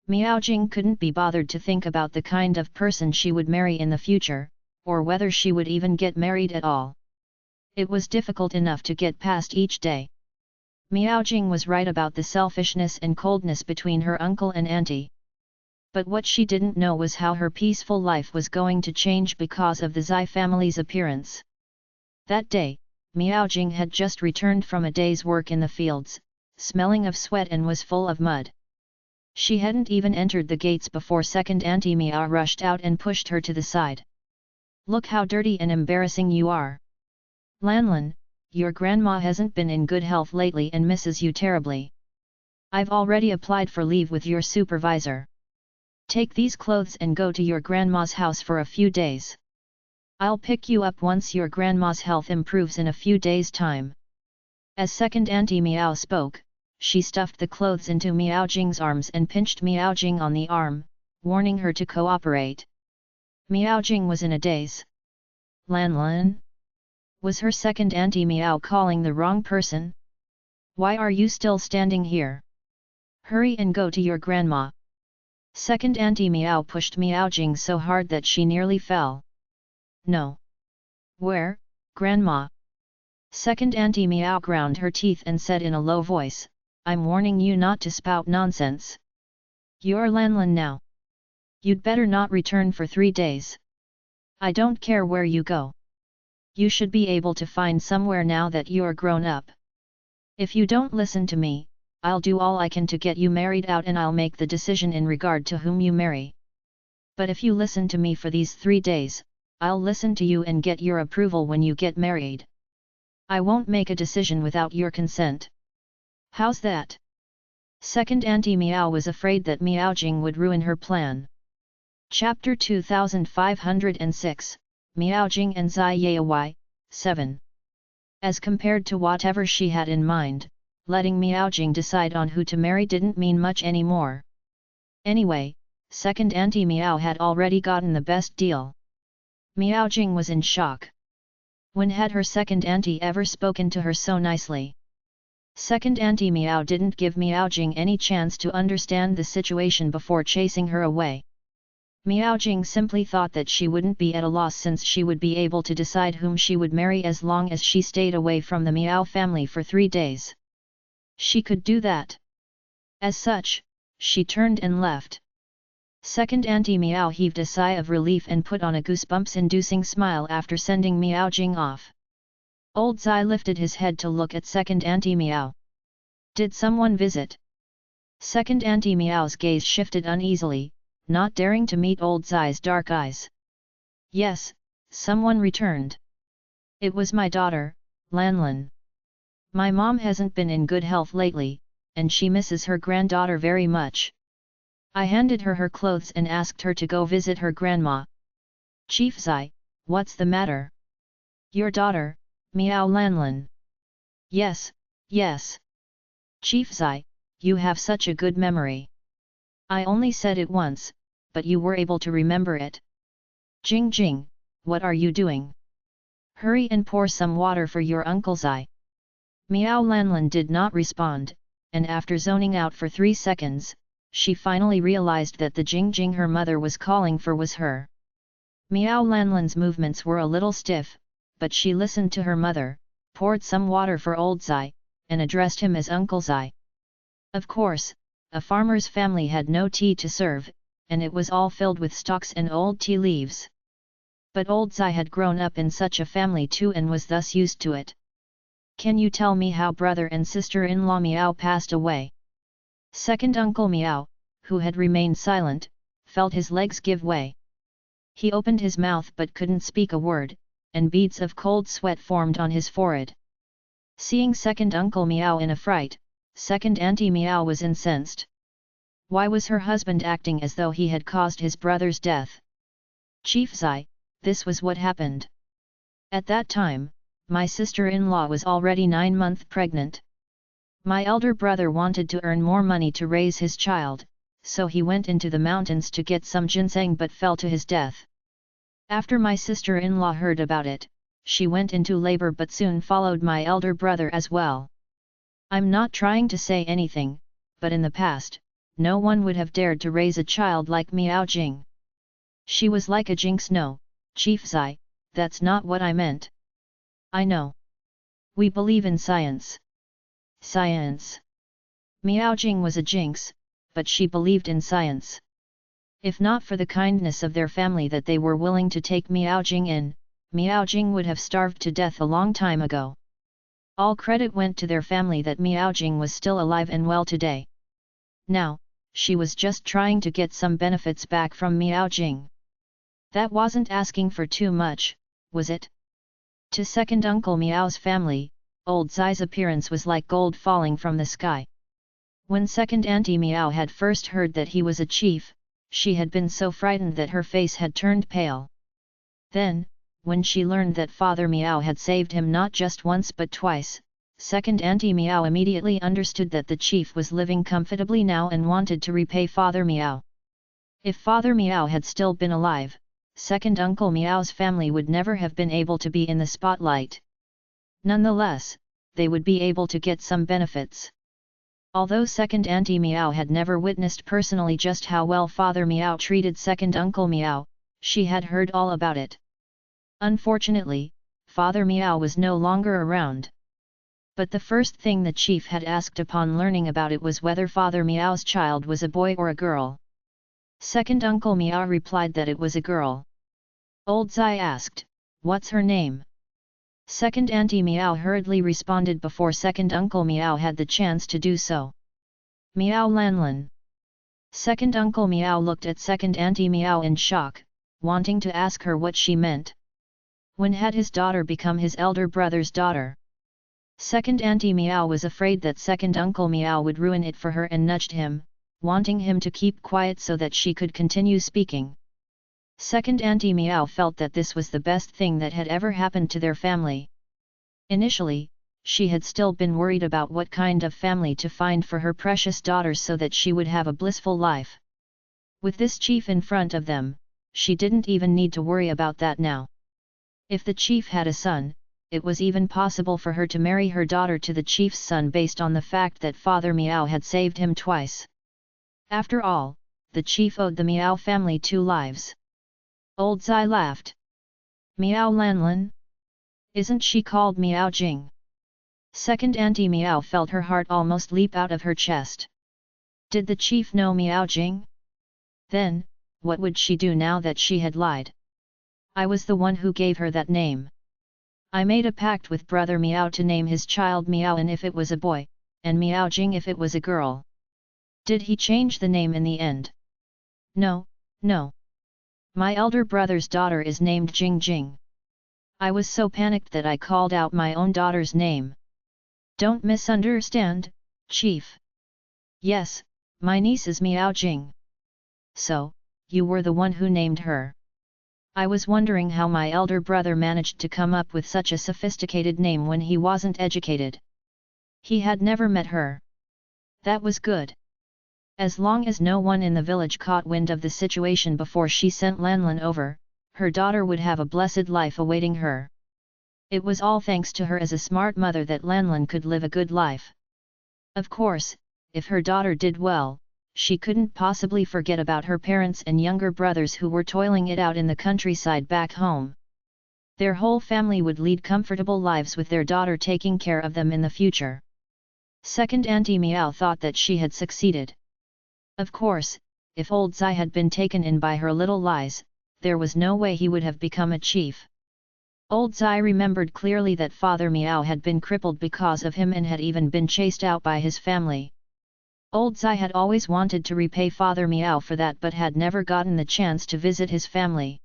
Miao Jing couldn't be bothered to think about the kind of person she would marry in the future, or whether she would even get married at all. It was difficult enough to get past each day. Miao Jing was right about the selfishness and coldness between her uncle and auntie. But what she didn't know was how her peaceful life was going to change because of the Zai family's appearance. That day, Miao Jing had just returned from a day's work in the fields, smelling of sweat and was full of mud. She hadn't even entered the gates before second auntie Miao rushed out and pushed her to the side. Look how dirty and embarrassing you are. Lanlan, your grandma hasn't been in good health lately and misses you terribly. I've already applied for leave with your supervisor. Take these clothes and go to your grandma's house for a few days. I'll pick you up once your grandma's health improves in a few days' time. As second auntie Miao spoke, she stuffed the clothes into Miao Jing's arms and pinched Miao Jing on the arm, warning her to cooperate. Miao Jing was in a daze. Lanlan? Was her second auntie Miao calling the wrong person? Why are you still standing here? Hurry and go to your grandma. Second auntie Miao pushed Miao Jing so hard that she nearly fell. No. Where, grandma? Second auntie Miao ground her teeth and said in a low voice, I'm warning you not to spout nonsense. You're Lanlan now. You'd better not return for 3 days. I don't care where you go. You should be able to find somewhere now that you're grown up. If you don't listen to me, I'll do all I can to get you married out and I'll make the decision in regard to whom you marry. But if you listen to me for these 3 days, I'll listen to you and get your approval when you get married. I won't make a decision without your consent. How's that? Second auntie Miao was afraid that Miao Jing would ruin her plan. Chapter 2506, Miao Jing and Zai Yai, 7. As compared to whatever she had in mind, letting Miao Jing decide on who to marry didn't mean much anymore. Anyway, second auntie Miao had already gotten the best deal. Miao Jing was in shock. When had her second auntie ever spoken to her so nicely? Second auntie Miao didn't give Miao Jing any chance to understand the situation before chasing her away. Miao Jing simply thought that she wouldn't be at a loss since she would be able to decide whom she would marry as long as she stayed away from the Miao family for 3 days. She could do that. As such, she turned and left. Second auntie Miao heaved a sigh of relief and put on a goosebumps-inducing smile after sending Miao Jing off. Old Zai lifted his head to look at second auntie Miao. Did someone visit? Second auntie Miao's gaze shifted uneasily, not daring to meet old Zai's dark eyes. Yes, someone returned. It was my daughter, Lanlan. My mom hasn't been in good health lately, and she misses her granddaughter very much. I handed her her clothes and asked her to go visit her grandma. Chief Zai, what's the matter? Your daughter, Miao Lanlan. Yes, yes. Chief Zai, you have such a good memory. I only said it once, but you were able to remember it. Jing Jing, what are you doing? Hurry and pour some water for your Uncle Zai. Miao Lanlin did not respond, and after zoning out for 3 seconds, she finally realized that the Jing Jing her mother was calling for was her. Miao Lanlin's movements were a little stiff, but she listened to her mother, poured some water for old Zai, and addressed him as Uncle Zai. Of course, a farmer's family had no tea to serve, and it was all filled with stalks and old tea leaves. But old Zai had grown up in such a family too and was thus used to it. Can you tell me how brother and sister-in-law Miao passed away? Second Uncle Miao, who had remained silent, felt his legs give way. He opened his mouth but couldn't speak a word, and beads of cold sweat formed on his forehead. Seeing Second Uncle Miao in a fright, Second Auntie Miao was incensed. Why was her husband acting as though he had caused his brother's death? Chief Zai, this was what happened. At that time, my sister-in-law was already 9 months pregnant. My elder brother wanted to earn more money to raise his child, so he went into the mountains to get some ginseng but fell to his death. After my sister-in-law heard about it, she went into labor but soon followed my elder brother as well. I'm not trying to say anything, but in the past, no one would have dared to raise a child like Miao Jing. She was like a jinx. No, Chief Zai, that's not what I meant. I know. We believe in science. Science. Miao Jing was a jinx, but she believed in science. If not for the kindness of their family that they were willing to take Miao Jing in, Miao Jing would have starved to death a long time ago. All credit went to their family that Miao Jing was still alive and well today. Now, she was just trying to get some benefits back from Miao Jing. That wasn't asking for too much, was it? To Second Uncle Miao's family, old Zai's appearance was like gold falling from the sky. When Second Auntie Miao had first heard that he was a chief, she had been so frightened that her face had turned pale. Then, when she learned that Father Miao had saved him not just once but twice, Second Auntie Miao immediately understood that the chief was living comfortably now and wanted to repay Father Miao. If Father Miao had still been alive, Second Uncle Miao's family would never have been able to be in the spotlight. Nonetheless, they would be able to get some benefits. Although Second Auntie Miao had never witnessed personally just how well Father Miao treated Second Uncle Miao, she had heard all about it. Unfortunately, Father Miao was no longer around. But the first thing the chief had asked upon learning about it was whether Father Miao's child was a boy or a girl. Second Uncle Miao replied that it was a girl. Old Zai asked, "What's her name?" Second Auntie Miao hurriedly responded before Second Uncle Miao had the chance to do so. Miao Lanlin. Second Uncle Miao looked at Second Auntie Miao in shock, wanting to ask her what she meant. When had his daughter become his elder brother's daughter? Second Auntie Miao was afraid that Second Uncle Miao would ruin it for her and nudged him, wanting him to keep quiet so that she could continue speaking. Second Auntie Miao felt that this was the best thing that had ever happened to their family. Initially, she had still been worried about what kind of family to find for her precious daughters so that she would have a blissful life. With this chief in front of them, she didn't even need to worry about that now. If the chief had a son, it was even possible for her to marry her daughter to the chief's son based on the fact that Father Miao had saved him twice. After all, the chief owed the Miao family 2 lives. Old Zai laughed. Miao Lanlin? Isn't she called Miao Jing? Second Auntie Miao felt her heart almost leap out of her chest. Did the chief know Miao Jing? Then, what would she do now that she had lied? I was the one who gave her that name. I made a pact with Brother Miao to name his child Miao and if it was a boy, and Miao Jing if it was a girl. Did he change the name in the end? No, no. My elder brother's daughter is named Jing Jing. I was so panicked that I called out my own daughter's name. Don't misunderstand, Chief. Yes, my niece is Miao Jing. So, you were the one who named her. I was wondering how my elder brother managed to come up with such a sophisticated name when he wasn't educated. He had never met her. That was good. As long as no one in the village caught wind of the situation before she sent Lanlan over, her daughter would have a blessed life awaiting her. It was all thanks to her as a smart mother that Lanlan could live a good life. Of course, if her daughter did well, she couldn't possibly forget about her parents and younger brothers who were toiling it out in the countryside back home. Their whole family would lead comfortable lives with their daughter taking care of them in the future. Second Auntie Meow thought that she had succeeded. Of course, if old Zai had been taken in by her little lies, there was no way he would have become a chief. Old Zai remembered clearly that Father Meow had been crippled because of him and had even been chased out by his family. Old Zai had always wanted to repay Father Meow for that but had never gotten the chance to visit his family.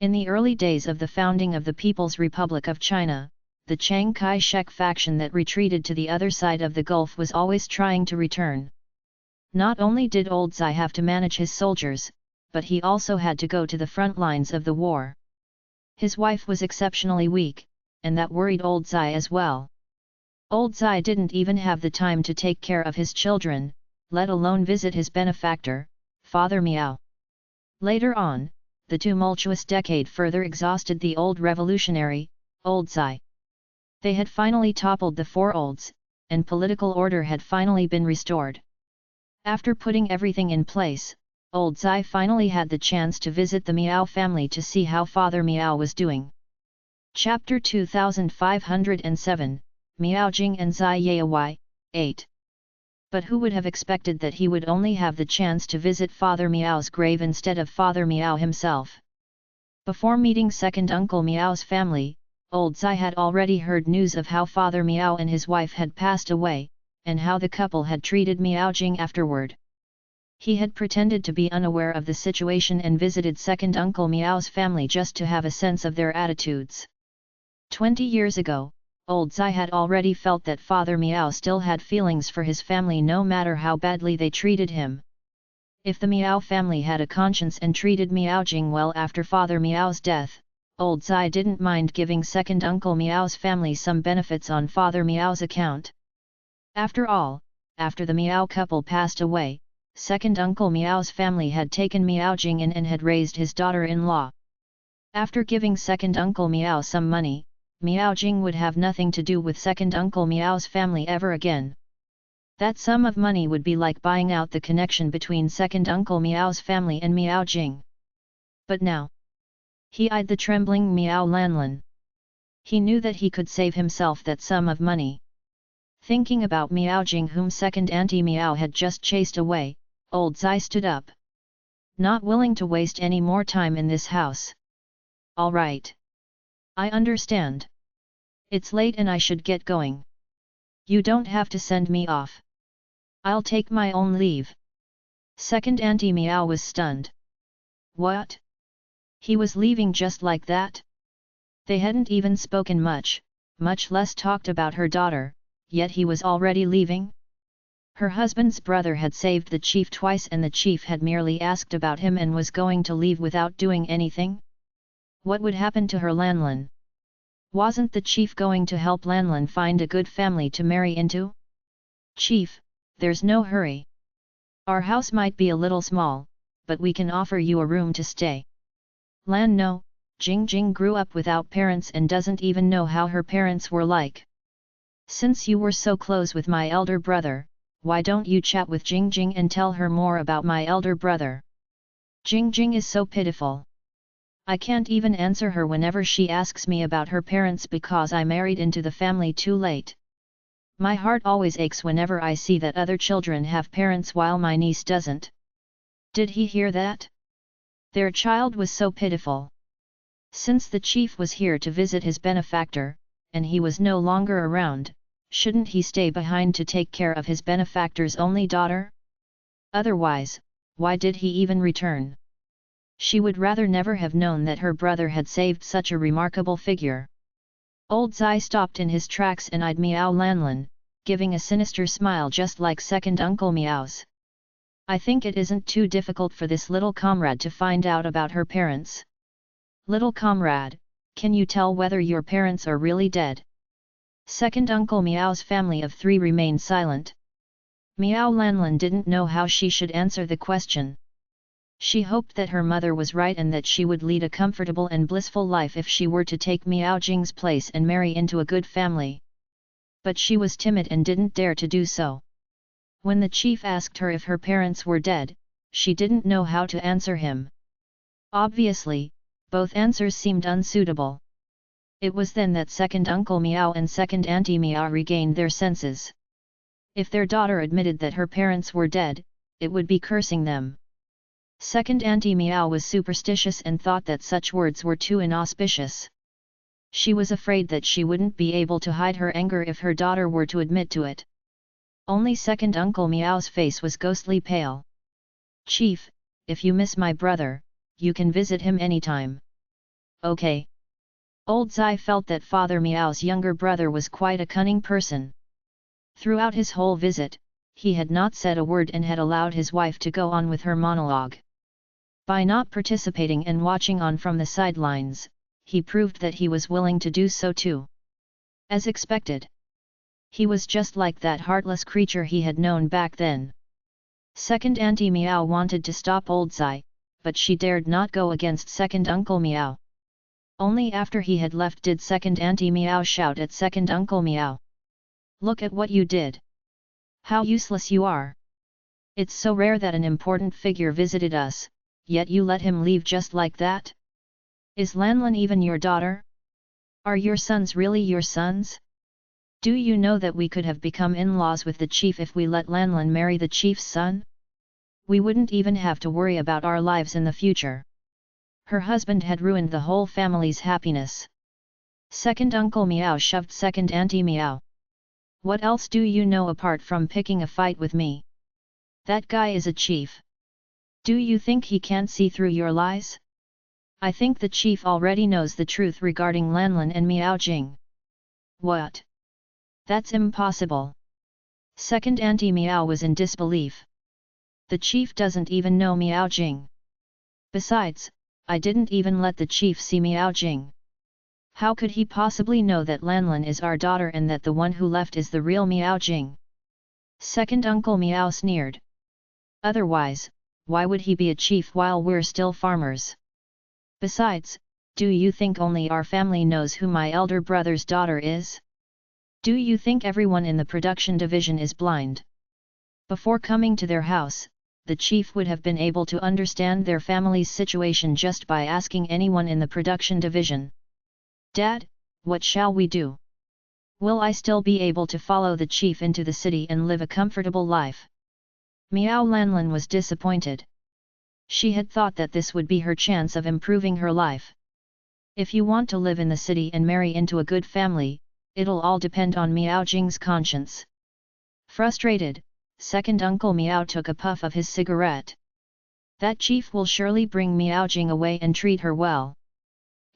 In the early days of the founding of the People's Republic of China, the Chiang Kai-shek faction that retreated to the other side of the Gulf was always trying to return. Not only did old Zai have to manage his soldiers, but he also had to go to the front lines of the war. His wife was exceptionally weak, and that worried old Zai as well. Old Zai didn't even have the time to take care of his children, let alone visit his benefactor, Father Meow. Later on, the tumultuous decade further exhausted the old revolutionary, old Zai. They had finally toppled the four olds, and political order had finally been restored. After putting everything in place, old Zai finally had the chance to visit the Meow family to see how Father Meow was doing. Chapter 2507, Miao Jing and Zai Yai, 8. But who would have expected that he would only have the chance to visit Father Meow's grave instead of Father Meow himself? Before meeting second Uncle Meow's family, old Zai had already heard news of how Father Meow and his wife had passed away, and how the couple had treated Miao Jing afterward. He had pretended to be unaware of the situation and visited second Uncle Meow's family just to have a sense of their attitudes. 20 years ago, old Zai had already felt that Father Meow still had feelings for his family no matter how badly they treated him. If the Meow family had a conscience and treated Miao Jing well after Father Meow's death, old Zai didn't mind giving second Uncle Meow's family some benefits on Father Meow's account. After all, after the Meow couple passed away, second Uncle Meow's family had taken Miao Jing in and had raised his daughter-in-law. After giving second Uncle Meow some money, Miao Jing would have nothing to do with second Uncle Meow's family ever again. That sum of money would be like buying out the connection between second Uncle Meow's family and Miao Jing. But now, he eyed the trembling Miao Lanlan. He knew that he could save himself that sum of money. Thinking about Miao Jing whom second Auntie Meow had just chased away, old Zai stood up. Not willing to waste any more time in this house. All right. I understand. It's late and I should get going. You don't have to send me off. I'll take my own leave. Second Auntie Meow was stunned. What? He was leaving just like that? They hadn't even spoken much less talked about her daughter, yet he was already leaving? Her husband's brother had saved the chief twice and the chief had merely asked about him and was going to leave without doing anything? What would happen to her Lanlan? Wasn't the chief going to help Lanlan find a good family to marry into? Chief, there's no hurry. Our house might be a little small, but we can offer you a room to stay. Lan no, Jing Jing grew up without parents and doesn't even know how her parents were like. Since you were so close with my elder brother, why don't you chat with Jing Jing and tell her more about my elder brother? Jing Jing is so pitiful. I can't even answer her whenever she asks me about her parents because I married into the family too late. My heart always aches whenever I see that other children have parents while my niece doesn't. Did he hear that? Their child was so pitiful. Since the chief was here to visit his benefactor, and he was no longer around, shouldn't he stay behind to take care of his benefactor's only daughter? Otherwise, why did he even return? She would rather never have known that her brother had saved such a remarkable figure. Old Zai stopped in his tracks and eyed Miao Lanlan, giving a sinister smile just like second Uncle Meow's. I think it isn't too difficult for this little comrade to find out about her parents. Little comrade, can you tell whether your parents are really dead? Second Uncle Meow's family of 3 remained silent. Miao Lanlan didn't know how she should answer the question. She hoped that her mother was right and that she would lead a comfortable and blissful life if she were to take Miao Jing's place and marry into a good family. But she was timid and didn't dare to do so. When the chief asked her if her parents were dead, she didn't know how to answer him. Obviously, both answers seemed unsuitable. It was then that second Uncle Miao and second Auntie Miao regained their senses. If their daughter admitted that her parents were dead, it would be cursing them. Second Auntie Miao was superstitious and thought that such words were too inauspicious. She was afraid that she wouldn't be able to hide her anger if her daughter were to admit to it. Only second Uncle Miao's face was ghostly pale. "Chief, if you miss my brother, you can visit him anytime." "Okay." Old Zai felt that Father Miao's younger brother was quite a cunning person. Throughout his whole visit, he had not said a word and had allowed his wife to go on with her monologue. By not participating and watching on from the sidelines, he proved that he was willing to do so too. As expected. He was just like that heartless creature he had known back then. Second Auntie Miao wanted to stop Old Zai, but she dared not go against second Uncle Miao. Only after he had left did second Auntie Miao shout at second Uncle Miao. "Look at what you did! How useless you are! It's so rare that an important figure visited us, yet you let him leave just like that? Is Lanlan even your daughter? Are your sons really your sons? Do you know that we could have become in-laws with the chief if we let Lanlan marry the chief's son? We wouldn't even have to worry about our lives in the future." Her husband had ruined the whole family's happiness. Second Uncle Miao shoved second Auntie Miao. "What else do you know apart from picking a fight with me? That guy is a chief. Do you think he can't see through your lies? I think the chief already knows the truth regarding Lanlan and Miao Jing." "What? That's impossible." Second Auntie Miao was in disbelief. "The chief doesn't even know Miao Jing. Besides, I didn't even let the chief see Miao Jing. How could he possibly know that Lanlan is our daughter and that the one who left is the real Miao Jing?" Second Uncle Miao sneered. "Otherwise, why would he be a chief while we're still farmers? Besides, do you think only our family knows who my elder brother's daughter is? Do you think everyone in the production division is blind?" Before coming to their house, the chief would have been able to understand their family's situation just by asking anyone in the production division. "Dad, what shall we do? Will I still be able to follow the chief into the city and live a comfortable life?" Miao Lanlan was disappointed. She had thought that this would be her chance of improving her life. "If you want to live in the city and marry into a good family, it'll all depend on Miao Jing's conscience." Frustrated, second Uncle Miao took a puff of his cigarette. "That chief will surely bring Miao Jing away and treat her well.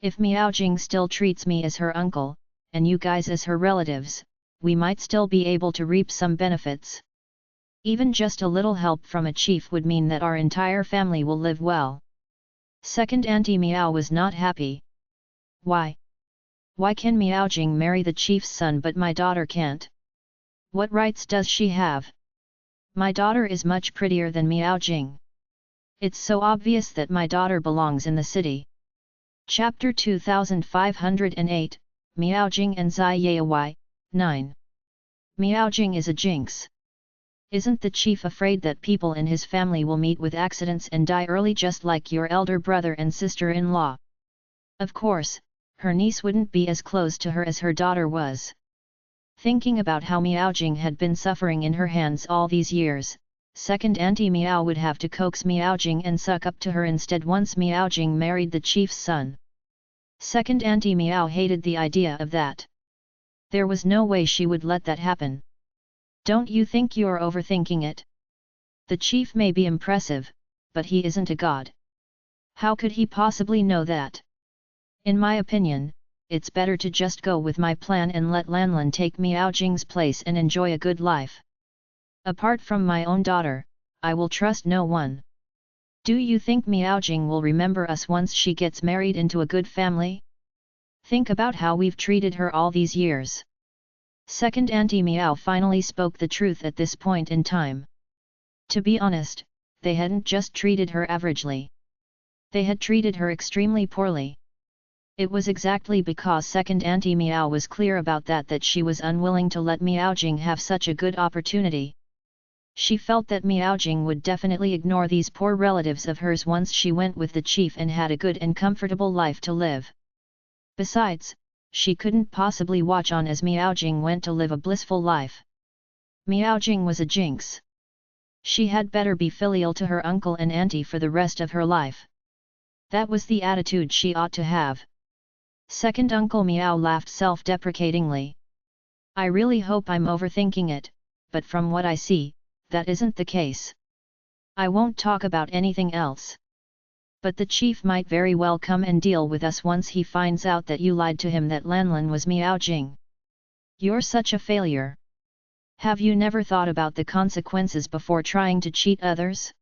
If Miao Jing still treats me as her uncle, and you guys as her relatives, we might still be able to reap some benefits. Even just a little help from a chief would mean that our entire family will live well." Second Auntie Miao was not happy. "Why? Why can Miao Jing marry the chief's son but my daughter can't? What rights does she have? My daughter is much prettier than Miao Jing. It's so obvious that my daughter belongs in the city." Chapter 2508, Miao Jing and Zai Yai 9. Miao Jing is a jinx. Isn't the chief afraid that people in his family will meet with accidents and die early just like your elder brother and sister-in-law? Of course, her niece wouldn't be as close to her as her daughter was. Thinking about how Miao Jing had been suffering in her hands all these years, second Auntie Miao would have to coax Miao Jing and suck up to her instead once Miao Jing married the chief's son. Second Auntie Miao hated the idea of that. There was no way she would let that happen. "Don't you think you're overthinking it? The chief may be impressive, but he isn't a god. How could he possibly know that? In my opinion, it's better to just go with my plan and let Lanlan take Miao Jing's place and enjoy a good life. Apart from my own daughter, I will trust no one. Do you think Miao Jing will remember us once she gets married into a good family? Think about how we've treated her all these years." Second Auntie Meow finally spoke the truth at this point in time. To be honest, they hadn't just treated her averagely. They had treated her extremely poorly. It was exactly because Second Auntie Meow was clear about that she was unwilling to let Meowjing have such a good opportunity. She felt that Meowjing would definitely ignore these poor relatives of hers once she went with the chief and had a good and comfortable life to live. Besides, she couldn't possibly watch on as Meowjing went to live a blissful life. Meowjing was a jinx. She had better be filial to her uncle and auntie for the rest of her life. That was the attitude she ought to have. Second Uncle Meow laughed self-deprecatingly. I really hope I'm overthinking it, but from what I see, that isn't the case. I won't talk about anything else. But the chief might very well come and deal with us once he finds out that you lied to him that Lanlan was Meowjing. You're such a failure. Have you never thought about the consequences before trying to cheat others?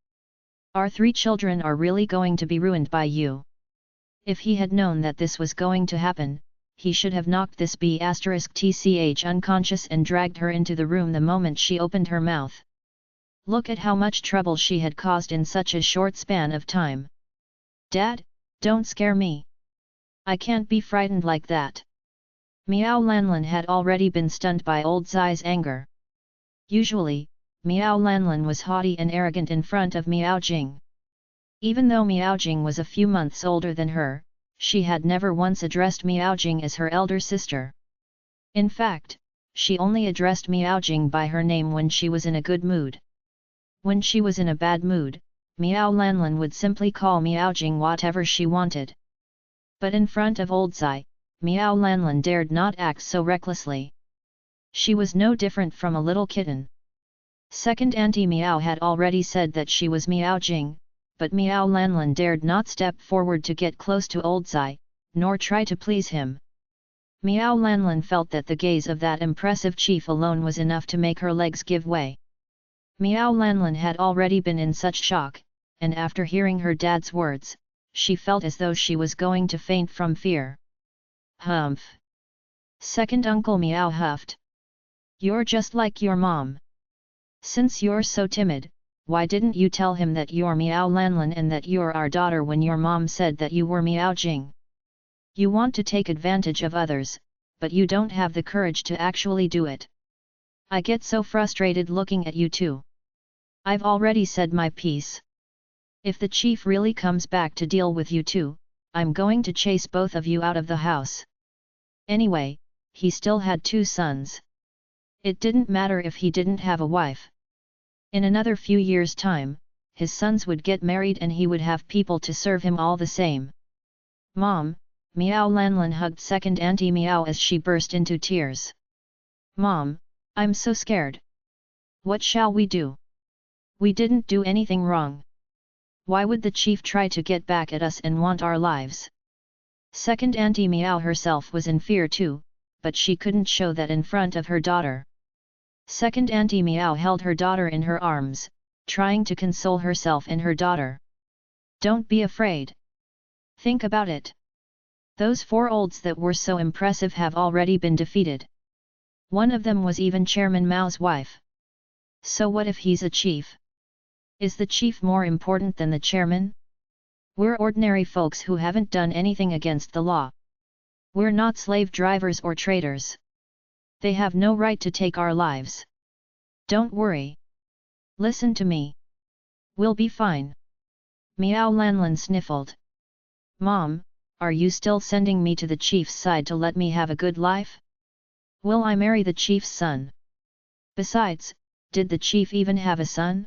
Our 3 children are really going to be ruined by you. If he had known that this was going to happen, he should have knocked this B*tch unconscious and dragged her into the room the moment she opened her mouth. Look at how much trouble she had caused in such a short span of time. Dad, don't scare me. I can't be frightened like that. Meow Lanlan had already been stunned by old Zai's anger. Usually, Meow Lanlan was haughty and arrogant in front of Meowjing. Even though Meowjing was a few months older than her, she had never once addressed Meowjing as her elder sister. In fact, she only addressed Meowjing by her name when she was in a good mood. When she was in a bad mood, Meow Lanlan would simply call Meowjing whatever she wanted. But in front of old Zai, Meow Lanlan dared not act so recklessly. She was no different from a little kitten. Second Auntie Meow had already said that she was Meowjing, but Meow Lanlan dared not step forward to get close to old Zai, nor try to please him. Meow Lanlan felt that the gaze of that impressive chief alone was enough to make her legs give way. Meow Lanlan had already been in such shock, and after hearing her dad's words, she felt as though she was going to faint from fear. Humph! Second Uncle Meow huffed. You're just like your mom. Since you're so timid, why didn't you tell him that you're Meow Lanlan and that you're our daughter when your mom said that you were Meowjing? You want to take advantage of others, but you don't have the courage to actually do it. I get so frustrated looking at you two. I've already said my piece. If the chief really comes back to deal with you two, I'm going to chase both of you out of the house. Anyway, he still had 2 sons. It didn't matter if he didn't have a wife. In another few years' time, his sons would get married and he would have people to serve him all the same. Mom, Meow Lanlan hugged Second Auntie Meow as she burst into tears. Mom, I'm so scared. What shall we do? We didn't do anything wrong. Why would the chief try to get back at us and want our lives? Second Auntie Meow herself was in fear too, but she couldn't show that in front of her daughter. Second Auntie Meow held her daughter in her arms, trying to console herself and her daughter. Don't be afraid. Think about it. Those 4 olds that were so impressive have already been defeated. One of them was even Chairman Mao's wife. So what if he's a chief? Is the chief more important than the chairman? We're ordinary folks who haven't done anything against the law. We're not slave drivers or traitors. They have no right to take our lives. Don't worry. Listen to me. We'll be fine. Meow Lanlan sniffled. Mom, are you still sending me to the chief's side to let me have a good life? Will I marry the chief's son? Besides, did the chief even have a son?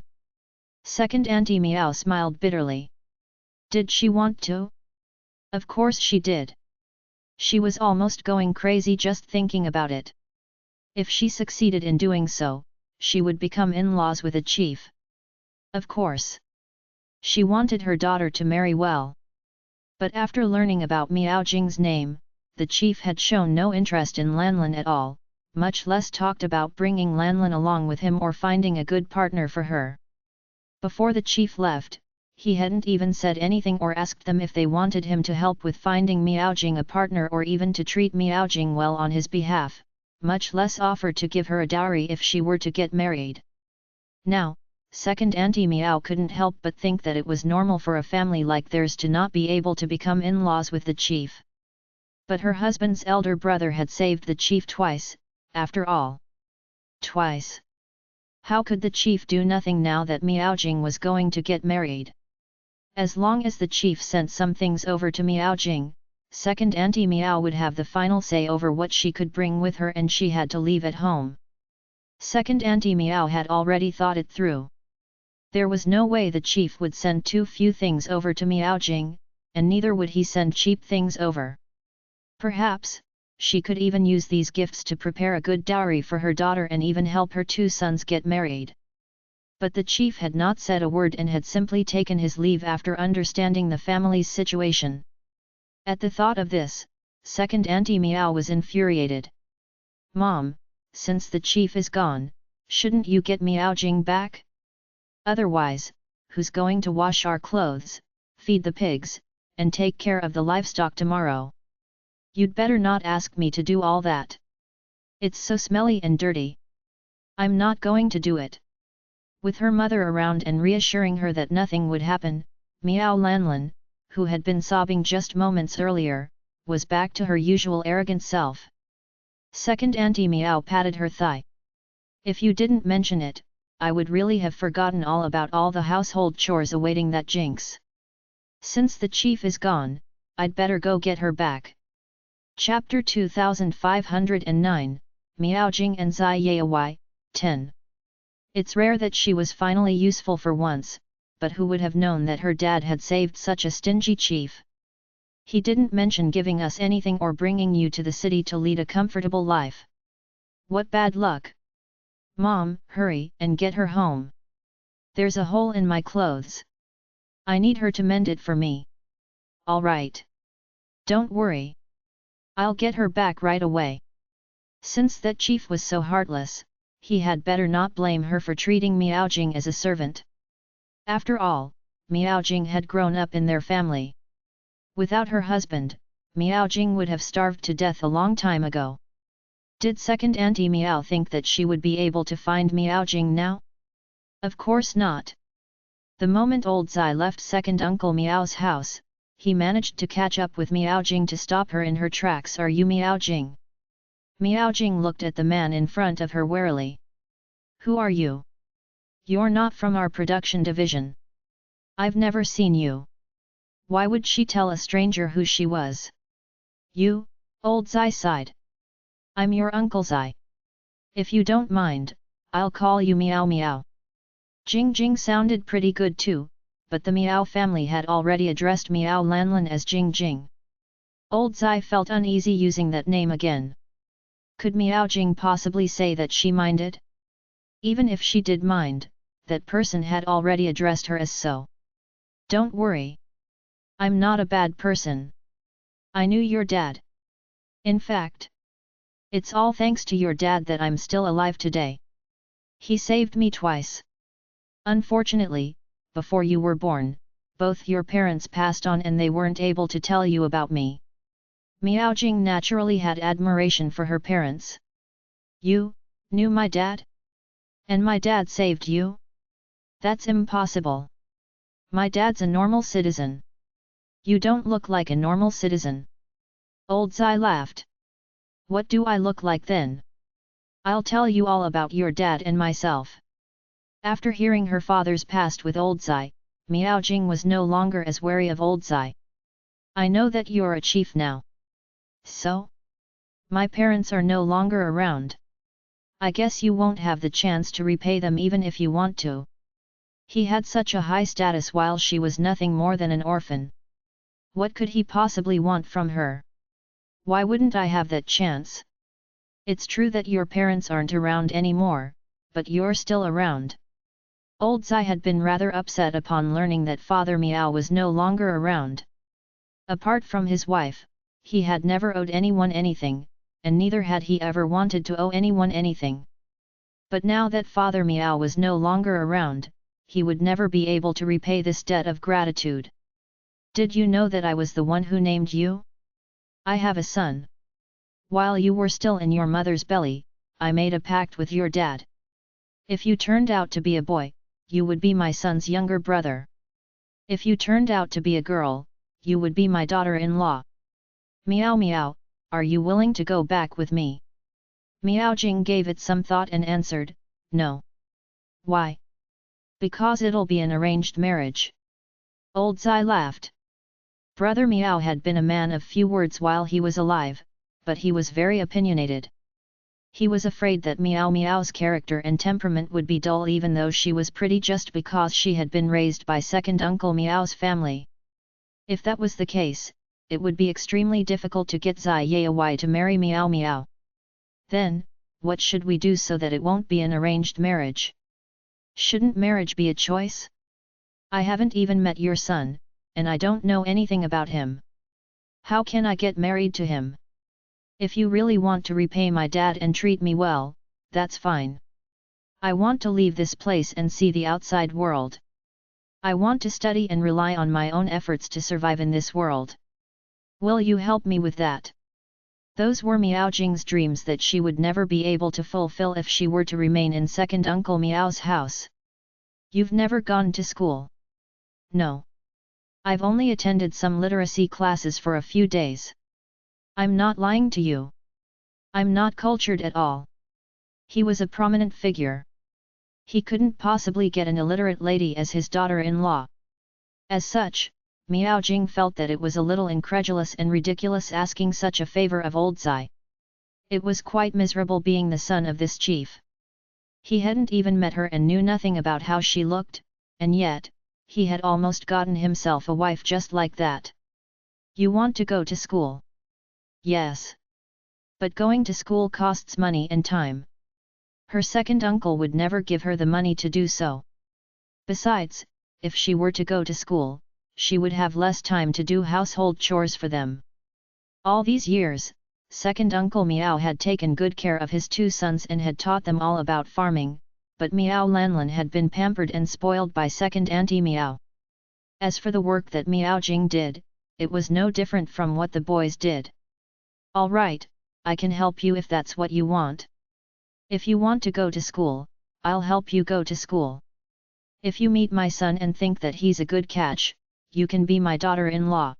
Second Auntie Meow smiled bitterly. Did she want to? Of course she did. She was almost going crazy just thinking about it. If she succeeded in doing so, she would become in-laws with a chief. Of course. She wanted her daughter to marry well. But after learning about Meowjing's name, the chief had shown no interest in Lanlan at all, much less talked about bringing Lanlan along with him or finding a good partner for her. Before the chief left, he hadn't even said anything or asked them if they wanted him to help with finding Meowjing a partner or even to treat Meowjing well on his behalf, much less offer to give her a dowry if she were to get married. Now, second Auntie Meow couldn't help but think that it was normal for a family like theirs to not be able to become in-laws with the chief. But her husband's elder brother had saved the chief twice, after all. Twice. How could the chief do nothing now that Miaojing was going to get married? As long as the chief sent some things over to Miaojing, second Auntie Meow would have the final say over what she could bring with her, and she had to leave at home. Second Auntie Meow had already thought it through. There was no way the chief would send too few things over to Miaojing, and neither would he send cheap things over. Perhaps, she could even use these gifts to prepare a good dowry for her daughter and even help her two sons get married. But the chief had not said a word and had simply taken his leave after understanding the family's situation. At the thought of this, second Auntie Meow was infuriated. "Mom, since the chief is gone, shouldn't you get Miaojing back? Otherwise, who's going to wash our clothes, feed the pigs, and take care of the livestock tomorrow? You'd better not ask me to do all that. It's so smelly and dirty. I'm not going to do it." With her mother around and reassuring her that nothing would happen, Miao Lanlin, who had been sobbing just moments earlier, was back to her usual arrogant self. Second Auntie Meow patted her thigh. "If you didn't mention it, I would really have forgotten all about all the household chores awaiting that jinx. Since the chief is gone, I'd better go get her back." Chapter 2509, Miaojing and Zai Yai, 10. It's rare that she was finally useful for once, but who would have known that her dad had saved such a stingy chief? He didn't mention giving us anything or bringing you to the city to lead a comfortable life. What bad luck! Mom, hurry and get her home. There's a hole in my clothes. I need her to mend it for me. All right. Don't worry. I'll get her back right away. Since that chief was so heartless, he had better not blame her for treating Miaojing as a servant. After all, Miaojing had grown up in their family. Without her husband, Miaojing would have starved to death a long time ago. Did second Auntie Meow think that she would be able to find Miaojing now? Of course not. The moment old Zai left second Uncle Meow's house, he managed to catch up with Miaojing to stop her in her tracks. "Are you Miaojing?" Miaojing looked at the man in front of her warily. "Who are you? You're not from our production division. I've never seen you." Why would she tell a stranger who she was? "You," old Zai sighed. "I'm your Uncle Zai. If you don't mind, I'll call you Meow Meow." Jing Jing sounded pretty good too, but the Meow family had already addressed Meow Lanlin as Jing Jing. Old Zai felt uneasy using that name again. Could Miaojing possibly say that she minded? Even if she did mind, that person had already addressed her as so. "Don't worry. I'm not a bad person. I knew your dad. In fact, it's all thanks to your dad that I'm still alive today. He saved me twice. Unfortunately, before you were born, both your parents passed on and they weren't able to tell you about me." Miaojing naturally had admiration for her parents. "You knew my dad? And my dad saved you? That's impossible. My dad's a normal citizen." "You don't look like a normal citizen." Old Zai laughed. "What do I look like then? I'll tell you all about your dad and myself." After hearing her father's past with old Zai, Miaojing was no longer as wary of old Zai. "I know that you're a chief now. So? My parents are no longer around. I guess you won't have the chance to repay them even if you want to." He had such a high status while she was nothing more than an orphan. What could he possibly want from her? Why wouldn't I have that chance? It's true that your parents aren't around anymore, but you're still around. Old Zai had been rather upset upon learning that Father Meow was no longer around. Apart from his wife, he had never owed anyone anything, and neither had he ever wanted to owe anyone anything. But now that Father Meow was no longer around, he would never be able to repay this debt of gratitude. "Did you know that I was the one who named you? I have a son. While you were still in your mother's belly, I made a pact with your dad. If you turned out to be a boy, you would be my son's younger brother. If you turned out to be a girl, you would be my daughter-in-law. Meow meow, are you willing to go back with me? Miaojing gave it some thought and answered, no. Why? Because it'll be an arranged marriage. Old Zai laughed. Brother Miao had been a man of few words while he was alive, but he was very opinionated. He was afraid that Miao Miao's character and temperament would be dull even though she was pretty just because she had been raised by second Uncle Miao's family. If that was the case, it would be extremely difficult to get Zai Yayawai to marry Miao Miao. Then, what should we do so that it won't be an arranged marriage? Shouldn't marriage be a choice? I haven't even met your son, and I don't know anything about him. How can I get married to him? If you really want to repay my dad and treat me well, that's fine. I want to leave this place and see the outside world. I want to study and rely on my own efforts to survive in this world. Will you help me with that? Those were Miaojing's dreams that she would never be able to fulfill if she were to remain in second Uncle Miao's house. You've never gone to school? No. I've only attended some literacy classes for a few days. I'm not lying to you. I'm not cultured at all. He was a prominent figure. He couldn't possibly get an illiterate lady as his daughter-in-law. As such, Miaojing felt that it was a little incredulous and ridiculous asking such a favor of old Zai. It was quite miserable being the son of this chief. He hadn't even met her and knew nothing about how she looked, and yet, he had almost gotten himself a wife just like that. You want to go to school? Yes. But going to school costs money and time. Her second uncle would never give her the money to do so. Besides, if she were to go to school, she would have less time to do household chores for them. All these years, second Uncle Miao had taken good care of his two sons and had taught them all about farming, but Miao Lanlan had been pampered and spoiled by second Auntie Miao. As for the work that Miaojing did, it was no different from what the boys did. All right, I can help you if that's what you want. If you want to go to school, I'll help you go to school. If you meet my son and think that he's a good catch, you can be my daughter-in-law.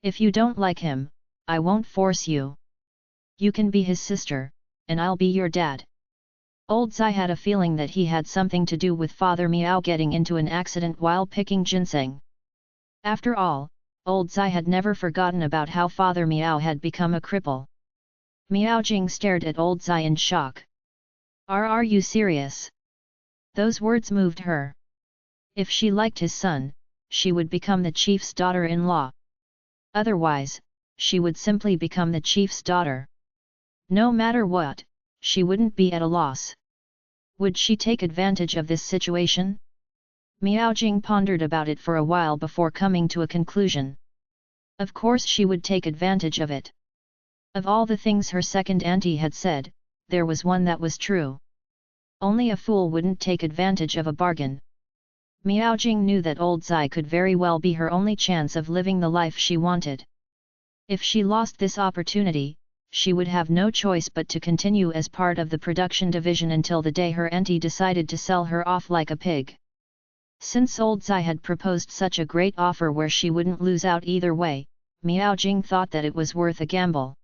If you don't like him, I won't force you. You can be his sister, and I'll be your dad. Old Zai had a feeling that he had something to do with Father Miao getting into an accident while picking ginseng. After all, Old Zai had never forgotten about how Father Miao had become a cripple. Miaojing stared at Old Zai in shock. Are you serious? Those words moved her. If she liked his son, she would become the chief's daughter-in-law. Otherwise, she would simply become the chief's daughter. No matter what, she wouldn't be at a loss. Would she take advantage of this situation? Miaojing pondered about it for a while before coming to a conclusion. Of course she would take advantage of it. Of all the things her second auntie had said, there was one that was true. Only a fool wouldn't take advantage of a bargain. Miaojing knew that old Zai could very well be her only chance of living the life she wanted. If she lost this opportunity, she would have no choice but to continue as part of the production division until the day her auntie decided to sell her off like a pig. Since old Zai had proposed such a great offer where she wouldn't lose out either way, Miaojing thought that it was worth a gamble.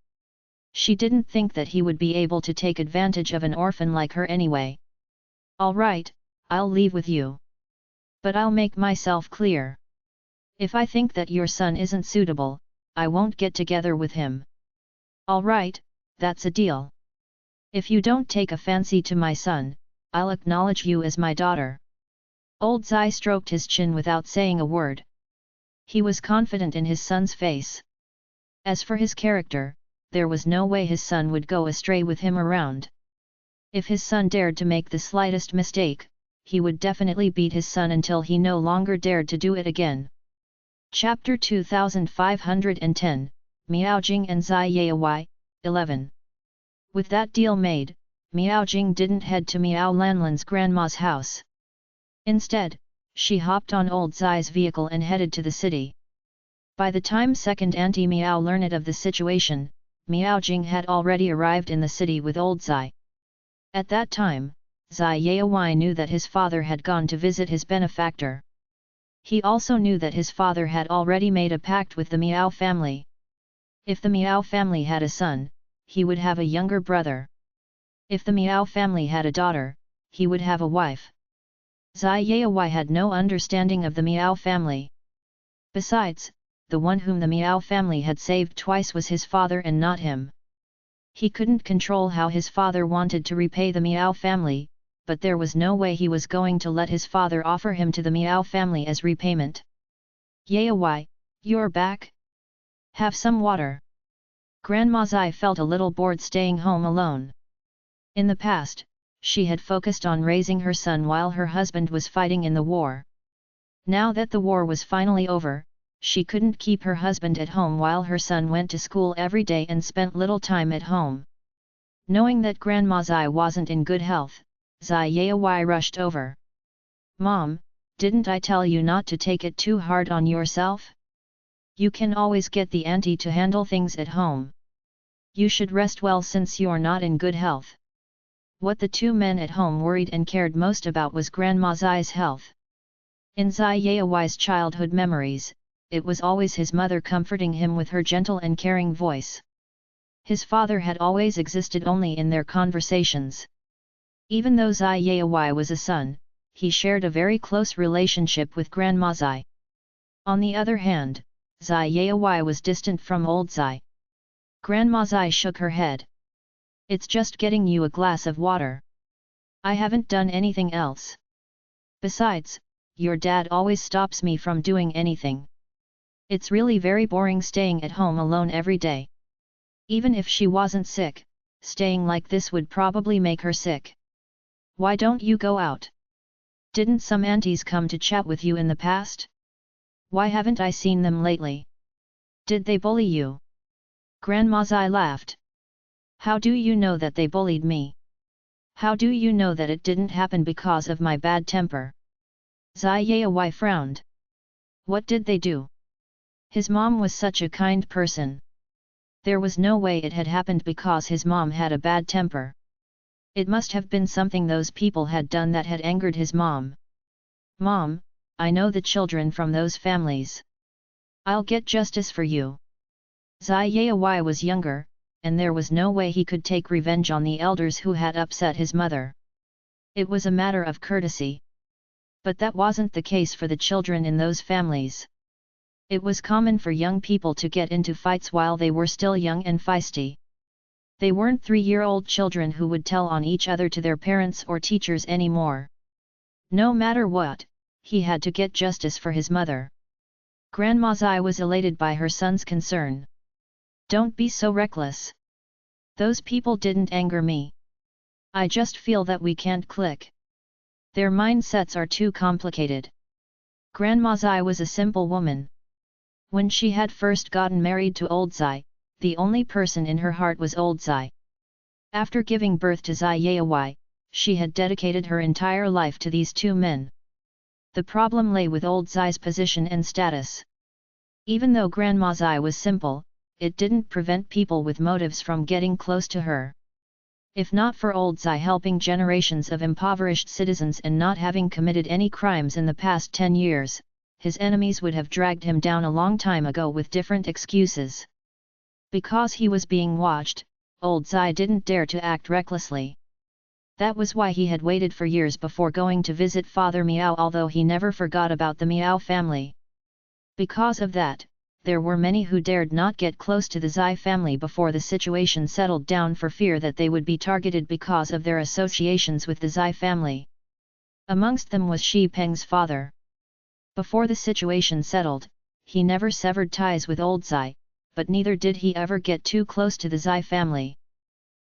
She didn't think that he would be able to take advantage of an orphan like her anyway. All right, I'll leave with you. But I'll make myself clear. If I think that your son isn't suitable, I won't get together with him. All right, that's a deal. If you don't take a fancy to my son, I'll acknowledge you as my daughter. Old Zai stroked his chin without saying a word. He was confident in his son's face. As for his character, there was no way his son would go astray with him around. If his son dared to make the slightest mistake, he would definitely beat his son until he no longer dared to do it again. Chapter 2510, Miaojing and Zai Yayawai, 11. With that deal made, Miaojing didn't head to Miao Lanlan's grandma's house. Instead, she hopped on old Zai's vehicle and headed to the city. By the time second Auntie Miao learned of the situation, Miaojing had already arrived in the city with old Zai. At that time, Zai Yaowai knew that his father had gone to visit his benefactor. He also knew that his father had already made a pact with the Miao family. If the Miao family had a son, he would have a younger brother. If the Miao family had a daughter, he would have a wife. Zai Yaowai had no understanding of the Miao family. Besides, the one whom the Miao family had saved twice was his father and not him. He couldn't control how his father wanted to repay the Miao family, but there was no way he was going to let his father offer him to the Miao family as repayment. Yaowai, you're back? Have some water. Grandma Zai felt a little bored staying home alone. In the past, she had focused on raising her son while her husband was fighting in the war. Now that the war was finally over, she couldn't keep her husband at home while her son went to school every day and spent little time at home. Knowing that Grandma Zai wasn't in good health, Zai Yaowai rushed over. Mom, didn't I tell you not to take it too hard on yourself? You can always get the auntie to handle things at home. You should rest well since you're not in good health. What the two men at home worried and cared most about was Grandma Zai's health. In Zai Yaowai's childhood memories, it was always his mother comforting him with her gentle and caring voice. His father had always existed only in their conversations. Even though Zai Yaowai was a son, he shared a very close relationship with Grandma Zai. On the other hand, Zai Yaowai was distant from old Zai. Grandma Zai shook her head. It's just getting you a glass of water. I haven't done anything else. Besides, your dad always stops me from doing anything. It's really very boring staying at home alone every day. Even if she wasn't sick, staying like this would probably make her sick. Why don't you go out? Didn't some aunties come to chat with you in the past? Why haven't I seen them lately? Did they bully you? Grandma Zai laughed. How do you know that they bullied me? How do you know that it didn't happen because of my bad temper? Zai Yaowai frowned. What did they do? His mom was such a kind person. There was no way it had happened because his mom had a bad temper. It must have been something those people had done that had angered his mom. Mom, I know the children from those families. I'll get justice for you. Zai Yaowai was younger, and there was no way he could take revenge on the elders who had upset his mother. It was a matter of courtesy. But that wasn't the case for the children in those families. It was common for young people to get into fights while they were still young and feisty. They weren't 3-year-old children who would tell on each other to their parents or teachers anymore. No matter what, he had to get justice for his mother. Grandma Zai was elated by her son's concern. Don't be so reckless. Those people didn't anger me. I just feel that we can't click. Their mindsets are too complicated. Grandma Zai was a simple woman. When she had first gotten married to old Zai, the only person in her heart was old Zai. After giving birth to Zai Yaowai, she had dedicated her entire life to these two men. The problem lay with old Zai's position and status. Even though Grandma Zai was simple, it didn't prevent people with motives from getting close to her. If not for old Zai helping generations of impoverished citizens and not having committed any crimes in the past 10 years, his enemies would have dragged him down a long time ago with different excuses. Because he was being watched, old Zai didn't dare to act recklessly. That was why he had waited for years before going to visit Father Miao, although he never forgot about the Miao family. Because of that, there were many who dared not get close to the Zai family before the situation settled down for fear that they would be targeted because of their associations with the Zai family. Amongst them was Shi Peng's father. Before the situation settled, he never severed ties with old Zai, but neither did he ever get too close to the Zai family.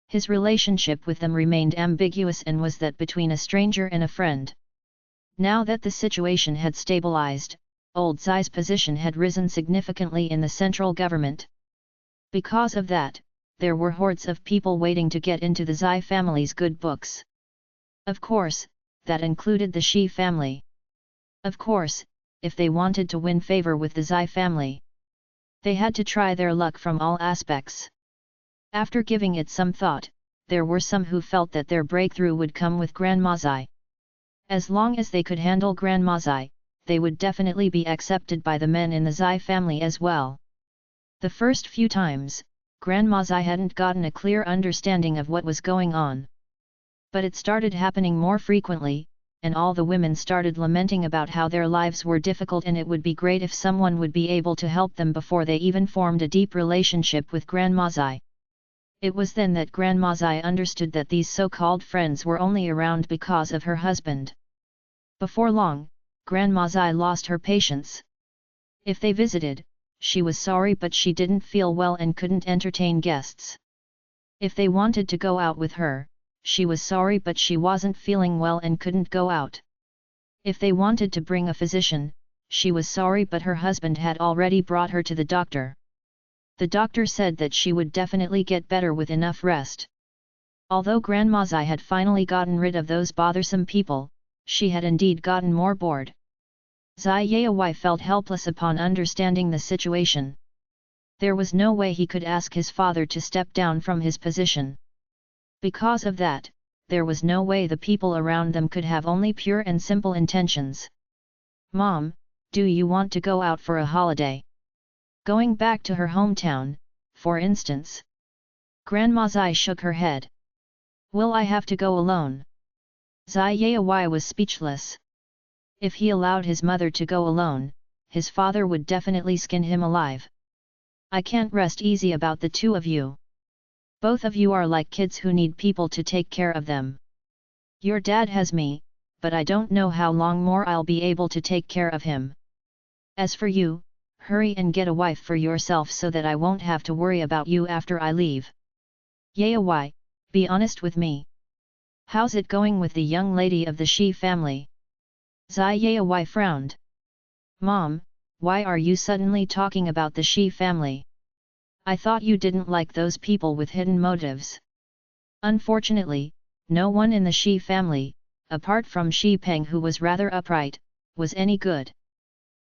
His relationship with them remained ambiguous and was that between a stranger and a friend. Now that the situation had stabilized, old Zai's position had risen significantly in the central government. Because of that, there were hordes of people waiting to get into the Zai family's good books. Of course, that included the Shi family. Of course, if they wanted to win favor with the Zai family, they had to try their luck from all aspects. After giving it some thought, there were some who felt that their breakthrough would come with Grandma Zai. As long as they could handle Grandma Zai, they would definitely be accepted by the men in the Zai family as well. The first few times, Grandma Zai hadn't gotten a clear understanding of what was going on. But it started happening more frequently, and all the women started lamenting about how their lives were difficult and it would be great if someone would be able to help them before they even formed a deep relationship with Grandma Zai. It was then that Grandma Zai understood that these so-called friends were only around because of her husband. Before long, Grandma Zai lost her patience. If they visited, she was sorry but she didn't feel well and couldn't entertain guests. If they wanted to go out with her, she was sorry but she wasn't feeling well and couldn't go out. If they wanted to bring a physician, she was sorry but her husband had already brought her to the doctor. The doctor said that she would definitely get better with enough rest. Although Grandma Zai had finally gotten rid of those bothersome people, she had indeed gotten more bored. Zai Yayawai felt helpless upon understanding the situation. There was no way he could ask his father to step down from his position. Because of that, there was no way the people around them could have only pure and simple intentions. "Mom, do you want to go out for a holiday? Going back to her hometown, for instance?" Grandma Zai shook her head. "Will I have to go alone?" Zai Yayawai was speechless. If he allowed his mother to go alone, his father would definitely skin him alive. "I can't rest easy about the two of you. Both of you are like kids who need people to take care of them. Your dad has me, but I don't know how long more I'll be able to take care of him. As for you, hurry and get a wife for yourself so that I won't have to worry about you after I leave. Yayawai, be honest with me. How's it going with the young lady of the Shi family?" Zai Yayawai frowned. "Mom, why are you suddenly talking about the Shi family? I thought you didn't like those people with hidden motives." Unfortunately, no one in the Shi family, apart from Shi Peng who was rather upright, was any good.